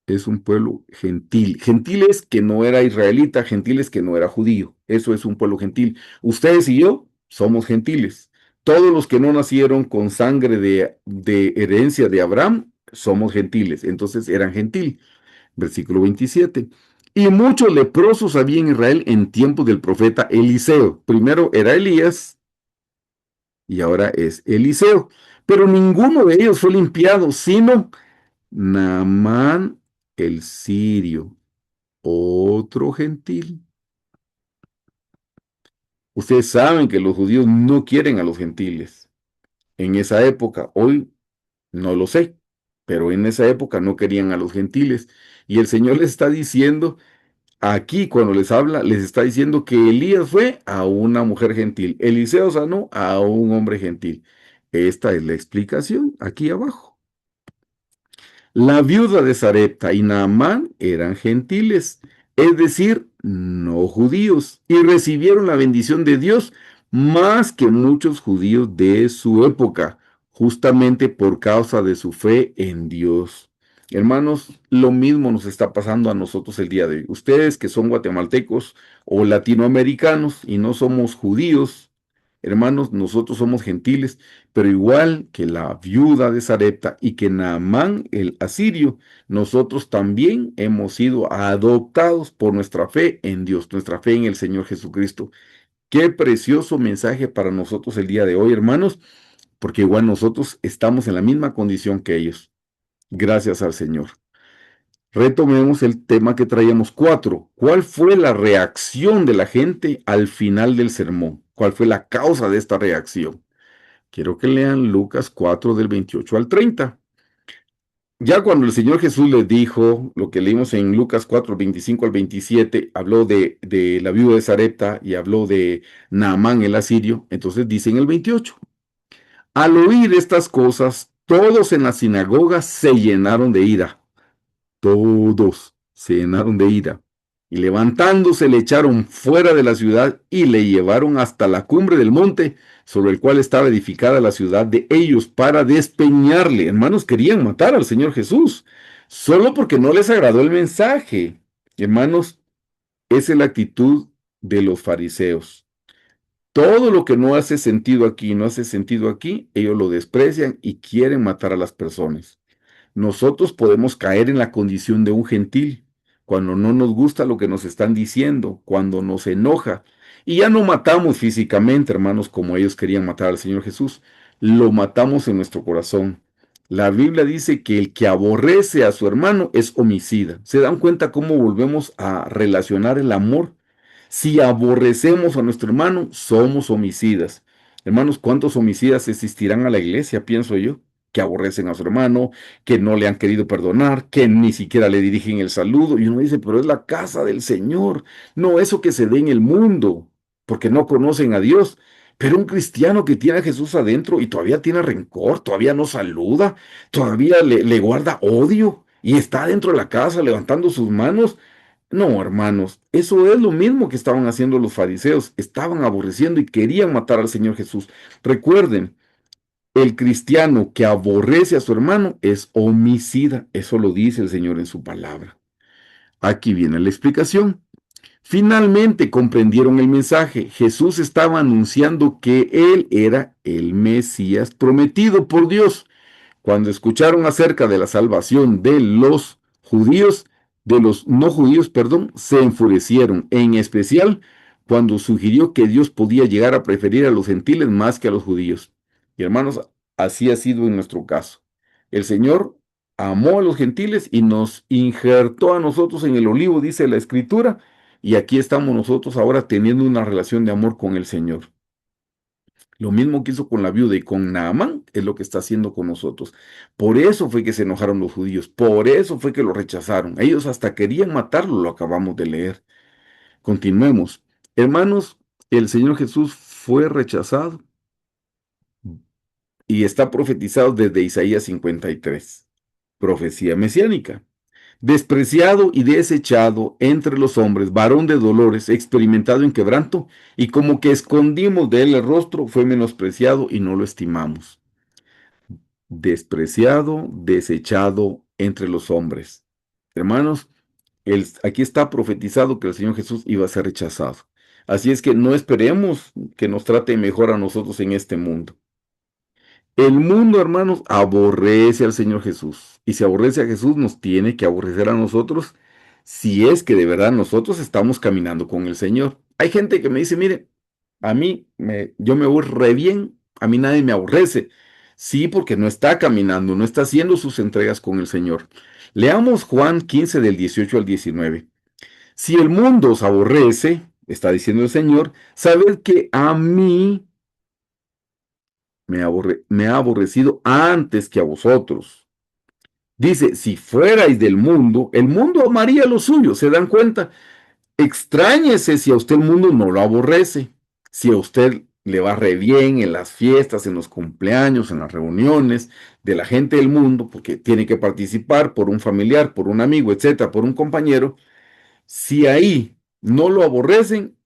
Es un pueblo gentil. Gentil es que no era israelita, gentil es que no era judío. Eso es un pueblo gentil. Ustedes y yo somos gentiles. Todos los que no nacieron con sangre de herencia de Abraham somos gentiles. Entonces eran gentil. Versículo 27. Y muchos leprosos había en Israel en tiempo del profeta Eliseo. Primero era Elías y ahora es Eliseo. Pero ninguno de ellos fue limpiado, sino Naamán el sirio, otro gentil. Ustedes saben que los judíos no quieren a los gentiles. En esa época, hoy no lo sé, pero en esa época no querían a los gentiles. Y el Señor les está diciendo, aquí cuando les habla, les está diciendo que Elías fue a una mujer gentil, Eliseo sanó a un hombre gentil. Esta es la explicación aquí abajo. La viuda de Sarepta y Naamán eran gentiles, es decir, no judíos, y recibieron la bendición de Dios más que muchos judíos de su época, justamente por causa de su fe en Dios. Hermanos, lo mismo nos está pasando a nosotros el día de hoy. Ustedes que son guatemaltecos o latinoamericanos y no somos judíos, hermanos, nosotros somos gentiles, pero igual que la viuda de Sarepta y que Naamán el asirio, nosotros también hemos sido adoptados por nuestra fe en Dios, nuestra fe en el Señor Jesucristo. Qué precioso mensaje para nosotros el día de hoy, hermanos, porque igual nosotros estamos en la misma condición que ellos. Gracias al Señor. Retomemos el tema que traíamos cuatro. ¿Cuál fue la reacción de la gente al final del sermón? ¿Cuál fue la causa de esta reacción? Quiero que lean Lucas 4 del 28 al 30. Ya cuando el Señor Jesús les dijo lo que leímos en Lucas 4, 25 al 27, habló de la viuda de Sarepta y habló de Naamán el asirio, entonces dice en el 28, al oír estas cosas, todos en la sinagoga se llenaron de ira. Todos se llenaron de ira. Y levantándose le echaron fuera de la ciudad y le llevaron hasta la cumbre del monte sobre el cual estaba edificada la ciudad de ellos para despeñarle. Hermanos, querían matar al Señor Jesús solo porque no les agradó el mensaje. Hermanos, esa es la actitud de los fariseos. Todo lo que no hace sentido aquí, no hace sentido aquí, ellos lo desprecian y quieren matar a las personas. Nosotros podemos caer en la condición de un gentil cuando no nos gusta lo que nos están diciendo, cuando nos enoja. Y ya no matamos físicamente, hermanos, como ellos querían matar al Señor Jesús. Lo matamos en nuestro corazón. La Biblia dice que el que aborrece a su hermano es homicida. ¿Se dan cuenta cómo volvemos a relacionar el amor? Si aborrecemos a nuestro hermano, somos homicidas. Hermanos, ¿cuántos homicidas existirán a la iglesia, pienso yo? Que aborrecen a su hermano, que no le han querido perdonar, que ni siquiera le dirigen el saludo. Y uno dice, pero es la casa del Señor. No eso que se dé en el mundo, porque no conocen a Dios. Pero un cristiano que tiene a Jesús adentro y todavía tiene rencor, todavía no saluda, todavía le guarda odio y está dentro de la casa levantando sus manos. No, hermanos, eso es lo mismo que estaban haciendo los fariseos. Estaban aborreciendo y querían matar al Señor Jesús. Recuerden, el cristiano que aborrece a su hermano es homicida. Eso lo dice el Señor en su palabra. Aquí viene la explicación. Finalmente comprendieron el mensaje. Jesús estaba anunciando que Él era el Mesías prometido por Dios. Cuando escucharon acerca de la salvación de los judíos, de los no judíos, perdón, se enfurecieron, en especial cuando sugirió que Dios podía llegar a preferir a los gentiles más que a los judíos. Y hermanos, así ha sido en nuestro caso. El Señor amó a los gentiles y nos injertó a nosotros en el olivo, dice la Escritura, y aquí estamos nosotros ahora teniendo una relación de amor con el Señor. Lo mismo que hizo con la viuda y con Naamán es lo que está haciendo con nosotros. Por eso fue que se enojaron los judíos, por eso fue que lo rechazaron. Ellos hasta querían matarlo, lo acabamos de leer. Continuemos. Hermanos, el Señor Jesús fue rechazado y está profetizado desde Isaías 53, profecía mesiánica. despreciado y desechado entre los hombres, varón de dolores, experimentado en quebranto, y como que escondimos de él el rostro, fue menospreciado y no lo estimamos. Despreciado, desechado entre los hombres. Hermanos, aquí está profetizado que el Señor Jesús iba a ser rechazado. Así es que no esperemos que nos trate mejor a nosotros en este mundo. El mundo, hermanos, aborrece al Señor Jesús. Y si aborrece a Jesús, nos tiene que aborrecer a nosotros si es que de verdad nosotros estamos caminando con el Señor. Hay gente que me dice, mire, yo me voy re bien, a mí nadie me aborrece. Sí, porque no está caminando, no está haciendo sus entregas con el Señor. Leamos Juan 15 del 18 al 19. Si el mundo os aborrece, está diciendo el Señor, sabed que a mí me ha aborrecido antes que a vosotros. Dice, si fuerais del mundo, el mundo amaría lo suyo. ¿Se dan cuenta? Extrañese si a usted el mundo no lo aborrece. Si a usted le va re bien en las fiestas, en los cumpleaños, en las reuniones de la gente del mundo, porque tiene que participar por un familiar, por un amigo, etcétera, por un compañero. Si ahí no lo aborrecen,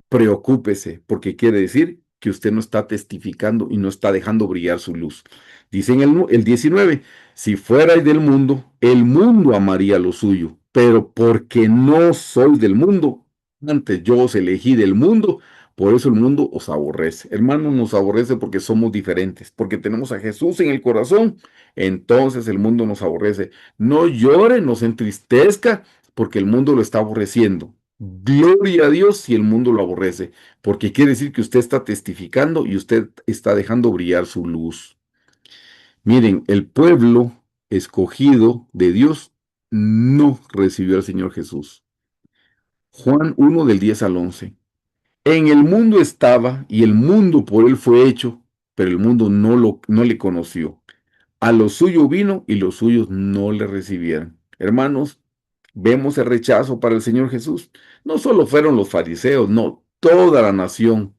preocúpese, porque quiere decir que usted no está testificando y no está dejando brillar su luz. Dice en el 19, si fuerais del mundo, el mundo amaría lo suyo, pero porque no soy del mundo, antes yo os elegí del mundo, por eso el mundo os aborrece. Hermanos, nos aborrece porque somos diferentes, porque tenemos a Jesús en el corazón, entonces el mundo nos aborrece. No llore, no se entristezca, porque el mundo lo está aborreciendo. Gloria a Dios si el mundo lo aborrece, porque quiere decir que usted está testificando y usted está dejando brillar su luz. Miren, el pueblo escogido de Dios no recibió al Señor Jesús. Juan 1 del 10 al 11. En el mundo estaba y el mundo por él fue hecho, pero el mundo no le conoció. A lo suyo vino y los suyos no le recibieron. Hermanos, vemos el rechazo para el Señor Jesús. No solo fueron los fariseos, no, toda la nación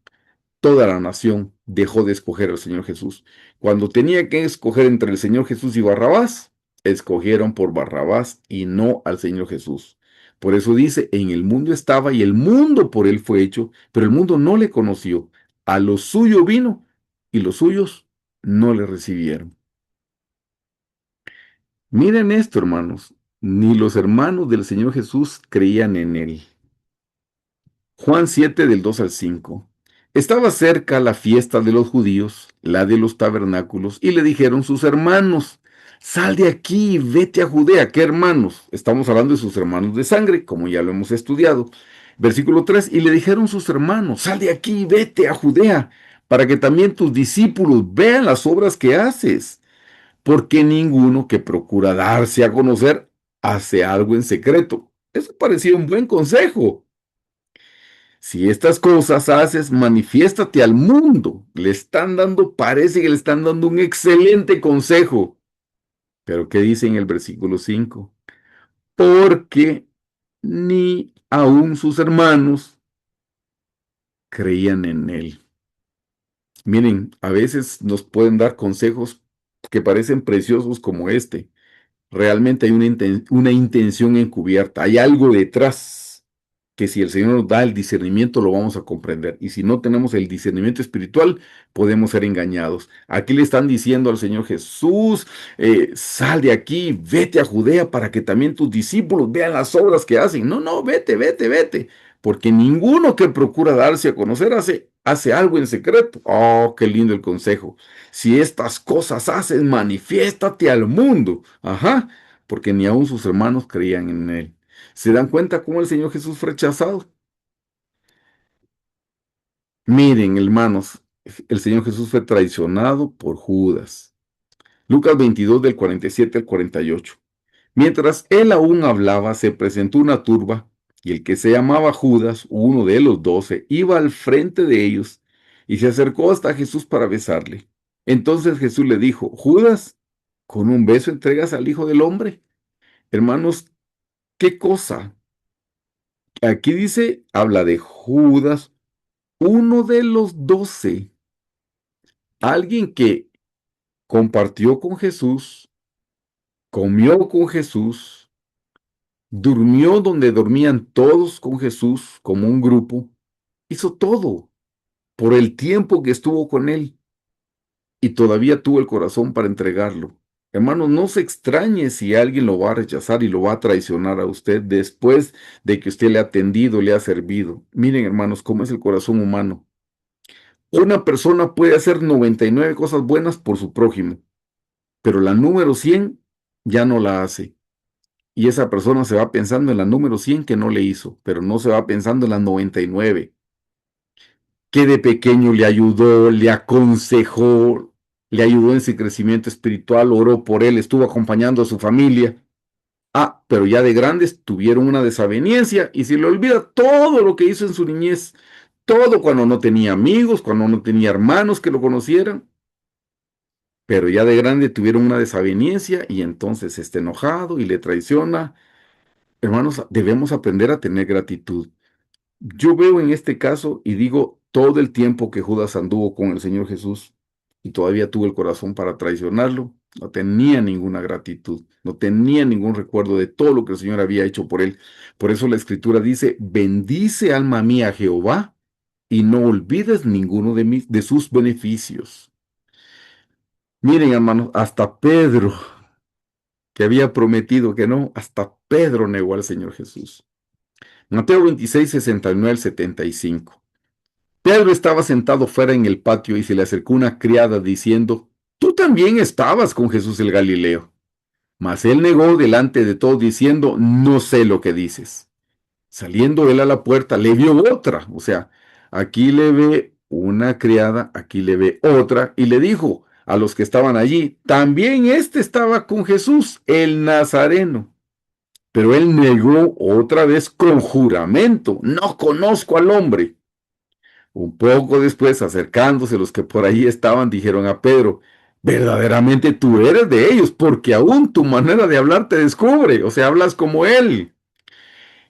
dejó de escoger al Señor Jesús. Cuando tenía que escoger entre el Señor Jesús y Barrabás, escogieron por Barrabás y no al Señor Jesús. Por eso dice, en el mundo estaba y el mundo por él fue hecho, pero el mundo no le conoció. A lo suyo vino y los suyos no le recibieron. Miren esto, hermanos, ni los hermanos del Señor Jesús creían en él. Juan 7 del 2 al 5. Estaba cerca la fiesta de los judíos, la de los tabernáculos, y le dijeron sus hermanos, sal de aquí, vete a Judea. ¿Qué hermanos? Estamos hablando de sus hermanos de sangre, como ya lo hemos estudiado. Versículo 3, y le dijeron sus hermanos, sal de aquí, vete a Judea, para que también tus discípulos vean las obras que haces, porque ninguno que procura darse a conocer hace algo en secreto. Eso parecía un buen consejo. Si estas cosas haces, manifiéstate al mundo. Le están dando, parece que le están dando un excelente consejo. Pero ¿qué dice en el versículo 5? Porque ni aun sus hermanos creían en él. Miren, a veces nos pueden dar consejos que parecen preciosos como este. Realmente hay una intención encubierta, hay algo detrás que si el Señor nos da el discernimiento lo vamos a comprender. Y si no tenemos el discernimiento espiritual, podemos ser engañados. Aquí le están diciendo al Señor Jesús, sal de aquí, vete a Judea para que también tus discípulos vean las obras que hacen. No, no, vete, vete, vete. Porque ninguno que procura darse a conocer hace algo en secreto. Oh, qué lindo el consejo. Si estas cosas haces, manifiéstate al mundo. Ajá, porque ni aun sus hermanos creían en él. ¿Se dan cuenta cómo el Señor Jesús fue rechazado? Miren, hermanos, el Señor Jesús fue traicionado por Judas. Lucas 22 del 47 al 48. Mientras él aún hablaba, se presentó una turba, y el que se llamaba Judas, uno de los 12, iba al frente de ellos y se acercó hasta Jesús para besarle. Entonces Jesús le dijo, Judas, ¿con un beso entregas al Hijo del Hombre? Hermanos, ¿qué cosa? Aquí dice, habla de Judas, uno de los 12, alguien que compartió con Jesús, comió con Jesús, Durmió donde dormían todos con Jesús como un grupo. Hizo todo por el tiempo que estuvo con él y todavía tuvo el corazón para entregarlo. Hermano, no se extrañe si alguien lo va a rechazar y lo va a traicionar a usted después de que usted le ha atendido, le ha servido. Miren, hermanos, cómo es el corazón humano. Una persona puede hacer 99 cosas buenas por su prójimo, pero la número 100 ya no la hace. Y esa persona se va pensando en la número 100 que no le hizo, pero no se va pensando en las 99, que de pequeño le ayudó, le aconsejó, le ayudó en su crecimiento espiritual, oró por él, estuvo acompañando a su familia. Ah, pero ya de grandes tuvieron una desaveniencia y se le olvida todo lo que hizo en su niñez, todo cuando no tenía amigos, cuando no tenía hermanos que lo conocieran, pero ya de grande tuvieron una desaveniencia y entonces está enojado y le traiciona. Hermanos, debemos aprender a tener gratitud. Yo veo en este caso y digo, todo el tiempo que Judas anduvo con el Señor Jesús y todavía tuvo el corazón para traicionarlo, no tenía ninguna gratitud, no tenía ningún recuerdo de todo lo que el Señor había hecho por él. Por eso la Escritura dice, bendice alma mía a Jehová y no olvides ninguno de sus beneficios. Miren, hermanos, hasta Pedro, que había prometido que no, hasta Pedro negó al Señor Jesús. Mateo 26, 69 al 75. Pedro estaba sentado fuera en el patio y se le acercó una criada diciendo, tú también estabas con Jesús el Galileo. Mas él negó delante de todos diciendo, no sé lo que dices. Saliendo él a la puerta, le vio otra, o sea, aquí le ve una criada, aquí le ve otra, y le dijo a los que estaban allí, también este estaba con Jesús, el Nazareno. Pero él negó otra vez con juramento, no conozco al hombre. Un poco después, acercándose los que por allí estaban, dijeron a Pedro, verdaderamente tú eres de ellos, porque aún tu manera de hablar te descubre, o sea, hablas como él.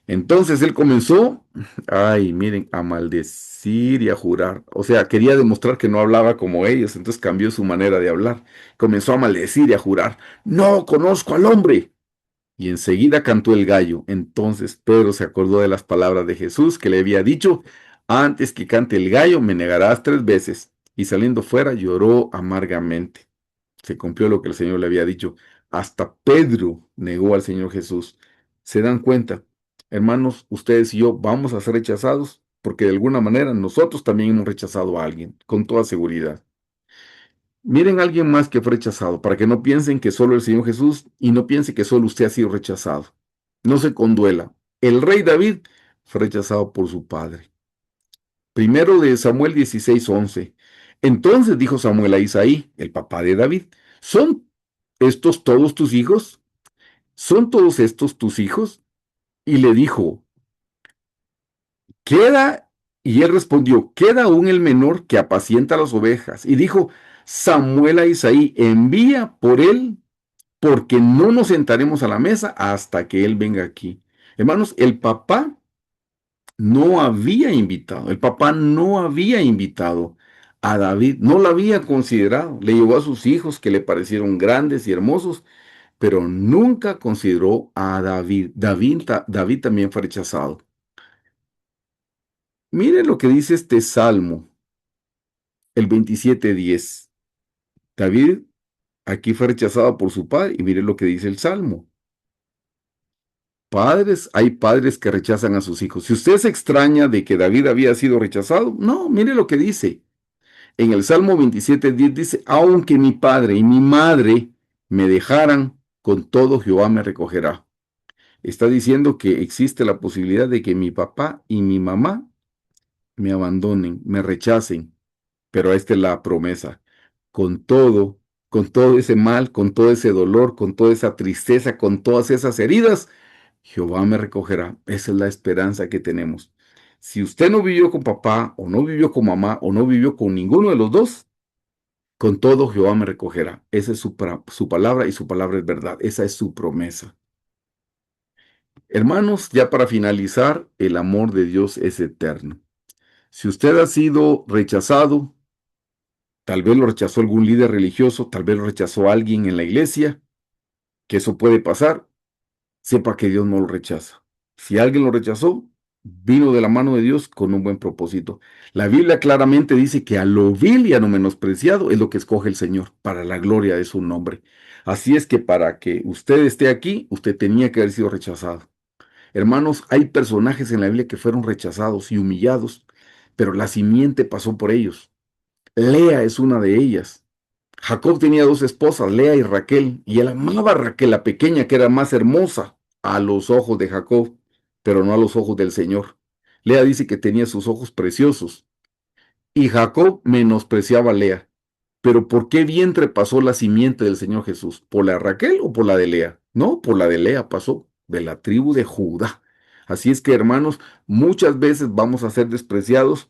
Entonces él comenzó, ay, miren, a maldecir y a jurar. O sea, quería demostrar que no hablaba como ellos, entonces cambió su manera de hablar. Comenzó a maldecir y a jurar, no conozco al hombre. Y enseguida cantó el gallo. Entonces Pedro se acordó de las palabras de Jesús que le había dicho, antes que cante el gallo me negarás 3 veces. Y saliendo fuera lloró amargamente. Se cumplió lo que el Señor le había dicho. Hasta Pedro negó al Señor Jesús. ¿Se dan cuenta? Hermanos, ustedes y yo vamos a ser rechazados porque de alguna manera nosotros también hemos rechazado a alguien, con toda seguridad. Miren a alguien más que fue rechazado, para que no piensen que solo el Señor Jesús y no piense que solo usted ha sido rechazado. No se conduela. El rey David fue rechazado por su padre. Primero de Samuel 16:11. Entonces dijo Samuel a Isaí, el papá de David, ¿son estos todos tus hijos? ¿Son todos estos tus hijos? Y le dijo, queda, y él respondió, queda aún el menor que apacienta las ovejas. Y dijo Samuel a Isaí, envía por él porque no nos sentaremos a la mesa hasta que él venga aquí. Hermanos, el papá no había invitado a David, no lo había considerado, le llevó a sus hijos que le parecieron grandes y hermosos, pero nunca consideró a David. David también fue rechazado. Mire lo que dice este salmo, el 27:10. David aquí fue rechazado por su padre y mire lo que dice el salmo. Hay padres que rechazan a sus hijos. Si usted se extraña de que David había sido rechazado, no, mire lo que dice. En el Salmo 27:10 dice, aunque mi padre y mi madre me dejaran, con todo Jehová me recogerá. Está diciendo que existe la posibilidad de que mi papá y mi mamá me abandonen, me rechacen, pero esta es la promesa. Con todo, con todo ese mal, con todo ese dolor, con toda esa tristeza, con todas esas heridas, Jehová me recogerá. Esa es la esperanza que tenemos. Si usted no vivió con papá, o no vivió con mamá, o no vivió con ninguno de los dos, con todo Jehová me recogerá. Esa es su palabra y su palabra es verdad. Esa es su promesa. Hermanos, ya para finalizar, el amor de Dios es eterno. Si usted ha sido rechazado, tal vez lo rechazó algún líder religioso, tal vez lo rechazó alguien en la iglesia, que eso puede pasar. sepa que Dios no lo rechaza. Si alguien lo rechazó, vino de la mano de Dios con un buen propósito. La Biblia claramente dice que a lo vil y a lo menospreciado es lo que escoge el Señor para la gloria de su nombre. Así es que para que usted esté aquí, usted tenía que haber sido rechazado. Hermanos, hay personajes en la Biblia que fueron rechazados y humillados, pero la simiente pasó por ellos. Lea es una de ellas. Jacob tenía dos esposas, Lea y Raquel, y él amaba a Raquel, la pequeña, que era más hermosa a los ojos de Jacob, pero no a los ojos del Señor. Lea dice que tenía sus ojos preciosos, y Jacob menospreciaba a Lea. Pero ¿por qué vientre pasó la simiente del Señor Jesús? ¿Por la de Raquel o por la de Lea? No, por la de Lea pasó, de la tribu de Judá. Así es que, hermanos, muchas veces vamos a ser despreciados.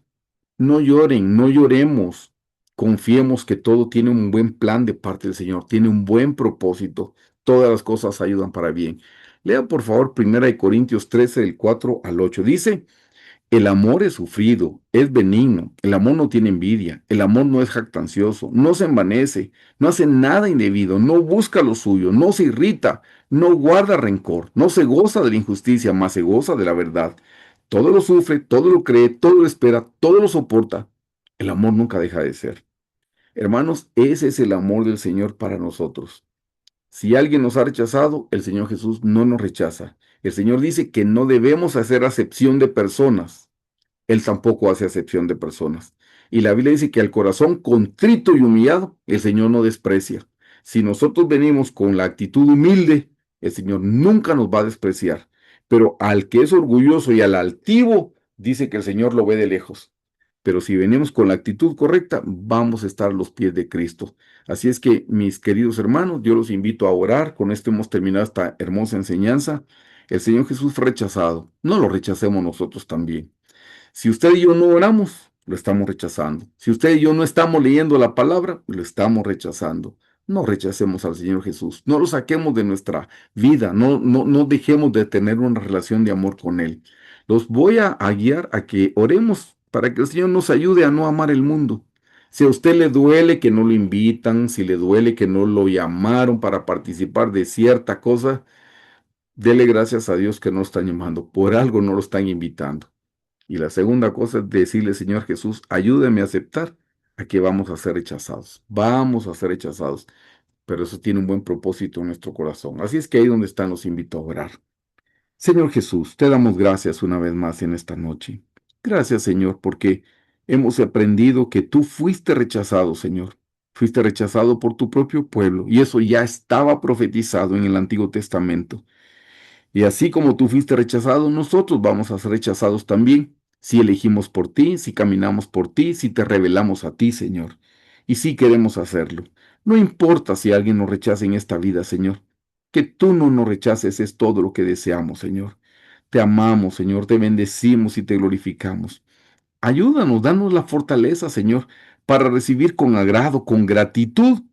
No lloren, no lloremos. Confiemos que todo tiene un buen plan de parte del Señor, tiene un buen propósito. Todas las cosas ayudan para bien. Lea por favor 1 Corintios 13, del 4 al 8. Dice, el amor es sufrido, es benigno, el amor no tiene envidia, el amor no es jactancioso, no se envanece, no hace nada indebido, no busca lo suyo, no se irrita, no guarda rencor, no se goza de la injusticia, mas se goza de la verdad. Todo lo sufre, todo lo cree, todo lo espera, todo lo soporta. El amor nunca deja de ser. Hermanos, ese es el amor del Señor para nosotros. Si alguien nos ha rechazado, el Señor Jesús no nos rechaza. El Señor dice que no debemos hacer acepción de personas. Él tampoco hace acepción de personas. Y la Biblia dice que al corazón contrito y humillado, el Señor no desprecia. Si nosotros venimos con la actitud humilde, el Señor nunca nos va a despreciar. Pero al que es orgulloso y al altivo, dice que el Señor lo ve de lejos. Pero si venimos con la actitud correcta, vamos a estar a los pies de Cristo. Así es que, mis queridos hermanos, yo los invito a orar. Con esto hemos terminado esta hermosa enseñanza. El Señor Jesús fue rechazado. No lo rechacemos nosotros también. Si usted y yo no oramos, lo estamos rechazando. Si usted y yo no estamos leyendo la palabra, lo estamos rechazando. No rechacemos al Señor Jesús. No lo saquemos de nuestra vida. No dejemos de tener una relación de amor con Él. Los voy a guiar a que oremos para que el Señor nos ayude a no amar el mundo. Si a usted le duele que no lo invitan, si le duele que no lo llamaron para participar de cierta cosa, dele gracias a Dios que no lo están llamando. Por algo no lo están invitando. Y la segunda cosa es decirle, Señor Jesús, ayúdame a aceptar a que vamos a ser rechazados. Vamos a ser rechazados, pero eso tiene un buen propósito en nuestro corazón. Así es que ahí donde están los invito a orar. Señor Jesús, te damos gracias una vez más en esta noche. Gracias, Señor, porque hemos aprendido que tú fuiste rechazado, Señor. Fuiste rechazado por tu propio pueblo y eso ya estaba profetizado en el Antiguo Testamento. Y así como tú fuiste rechazado, nosotros vamos a ser rechazados también, si elegimos por ti, si caminamos por ti, si te revelamos a ti, Señor. Y sí queremos hacerlo. No importa si alguien nos rechaza en esta vida, Señor. Que tú no nos rechaces es todo lo que deseamos, Señor. Te amamos, Señor, te bendecimos y te glorificamos. Ayúdanos, danos la fortaleza, Señor, para recibir con agrado, con gratitud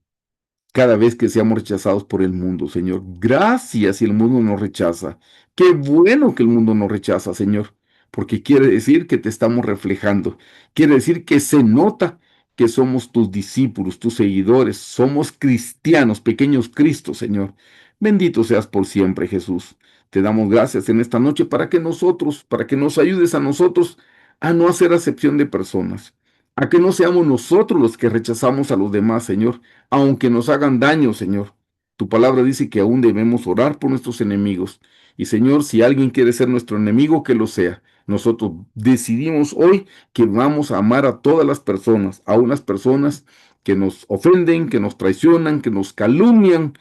cada vez que seamos rechazados por el mundo, Señor. Gracias si el mundo nos rechaza. Qué bueno que el mundo nos rechaza, Señor, porque quiere decir que te estamos reflejando. Quiere decir que se nota que somos tus discípulos, tus seguidores, somos cristianos, pequeños Cristos, Señor. Bendito seas por siempre, Jesús. Te damos gracias en esta noche para que nos ayudes a nosotros a no hacer acepción de personas, a que no seamos nosotros los que rechazamos a los demás, Señor, aunque nos hagan daño, Señor. Tu palabra dice que aún debemos orar por nuestros enemigos. Y Señor, si alguien quiere ser nuestro enemigo, que lo sea. Nosotros decidimos hoy que vamos a amar a todas las personas, a unas personas que nos ofenden, que nos traicionan, que nos calumnian,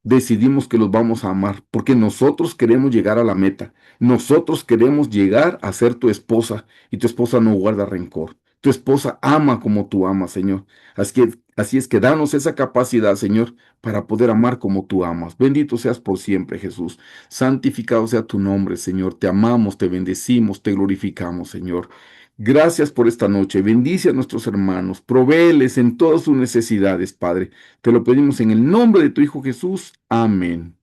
decidimos que los vamos a amar, porque nosotros queremos llegar a la meta. Nosotros queremos llegar a ser tu esposa y tu esposa no guarda rencor. Tu esposa ama como tú amas, Señor. Así es que danos esa capacidad, Señor, para poder amar como tú amas. Bendito seas por siempre, Jesús. Santificado sea tu nombre, Señor. Te amamos, te bendecimos, te glorificamos, Señor. Gracias por esta noche. Bendice a nuestros hermanos. Provéeles en todas sus necesidades, Padre. Te lo pedimos en el nombre de tu Hijo Jesús. Amén.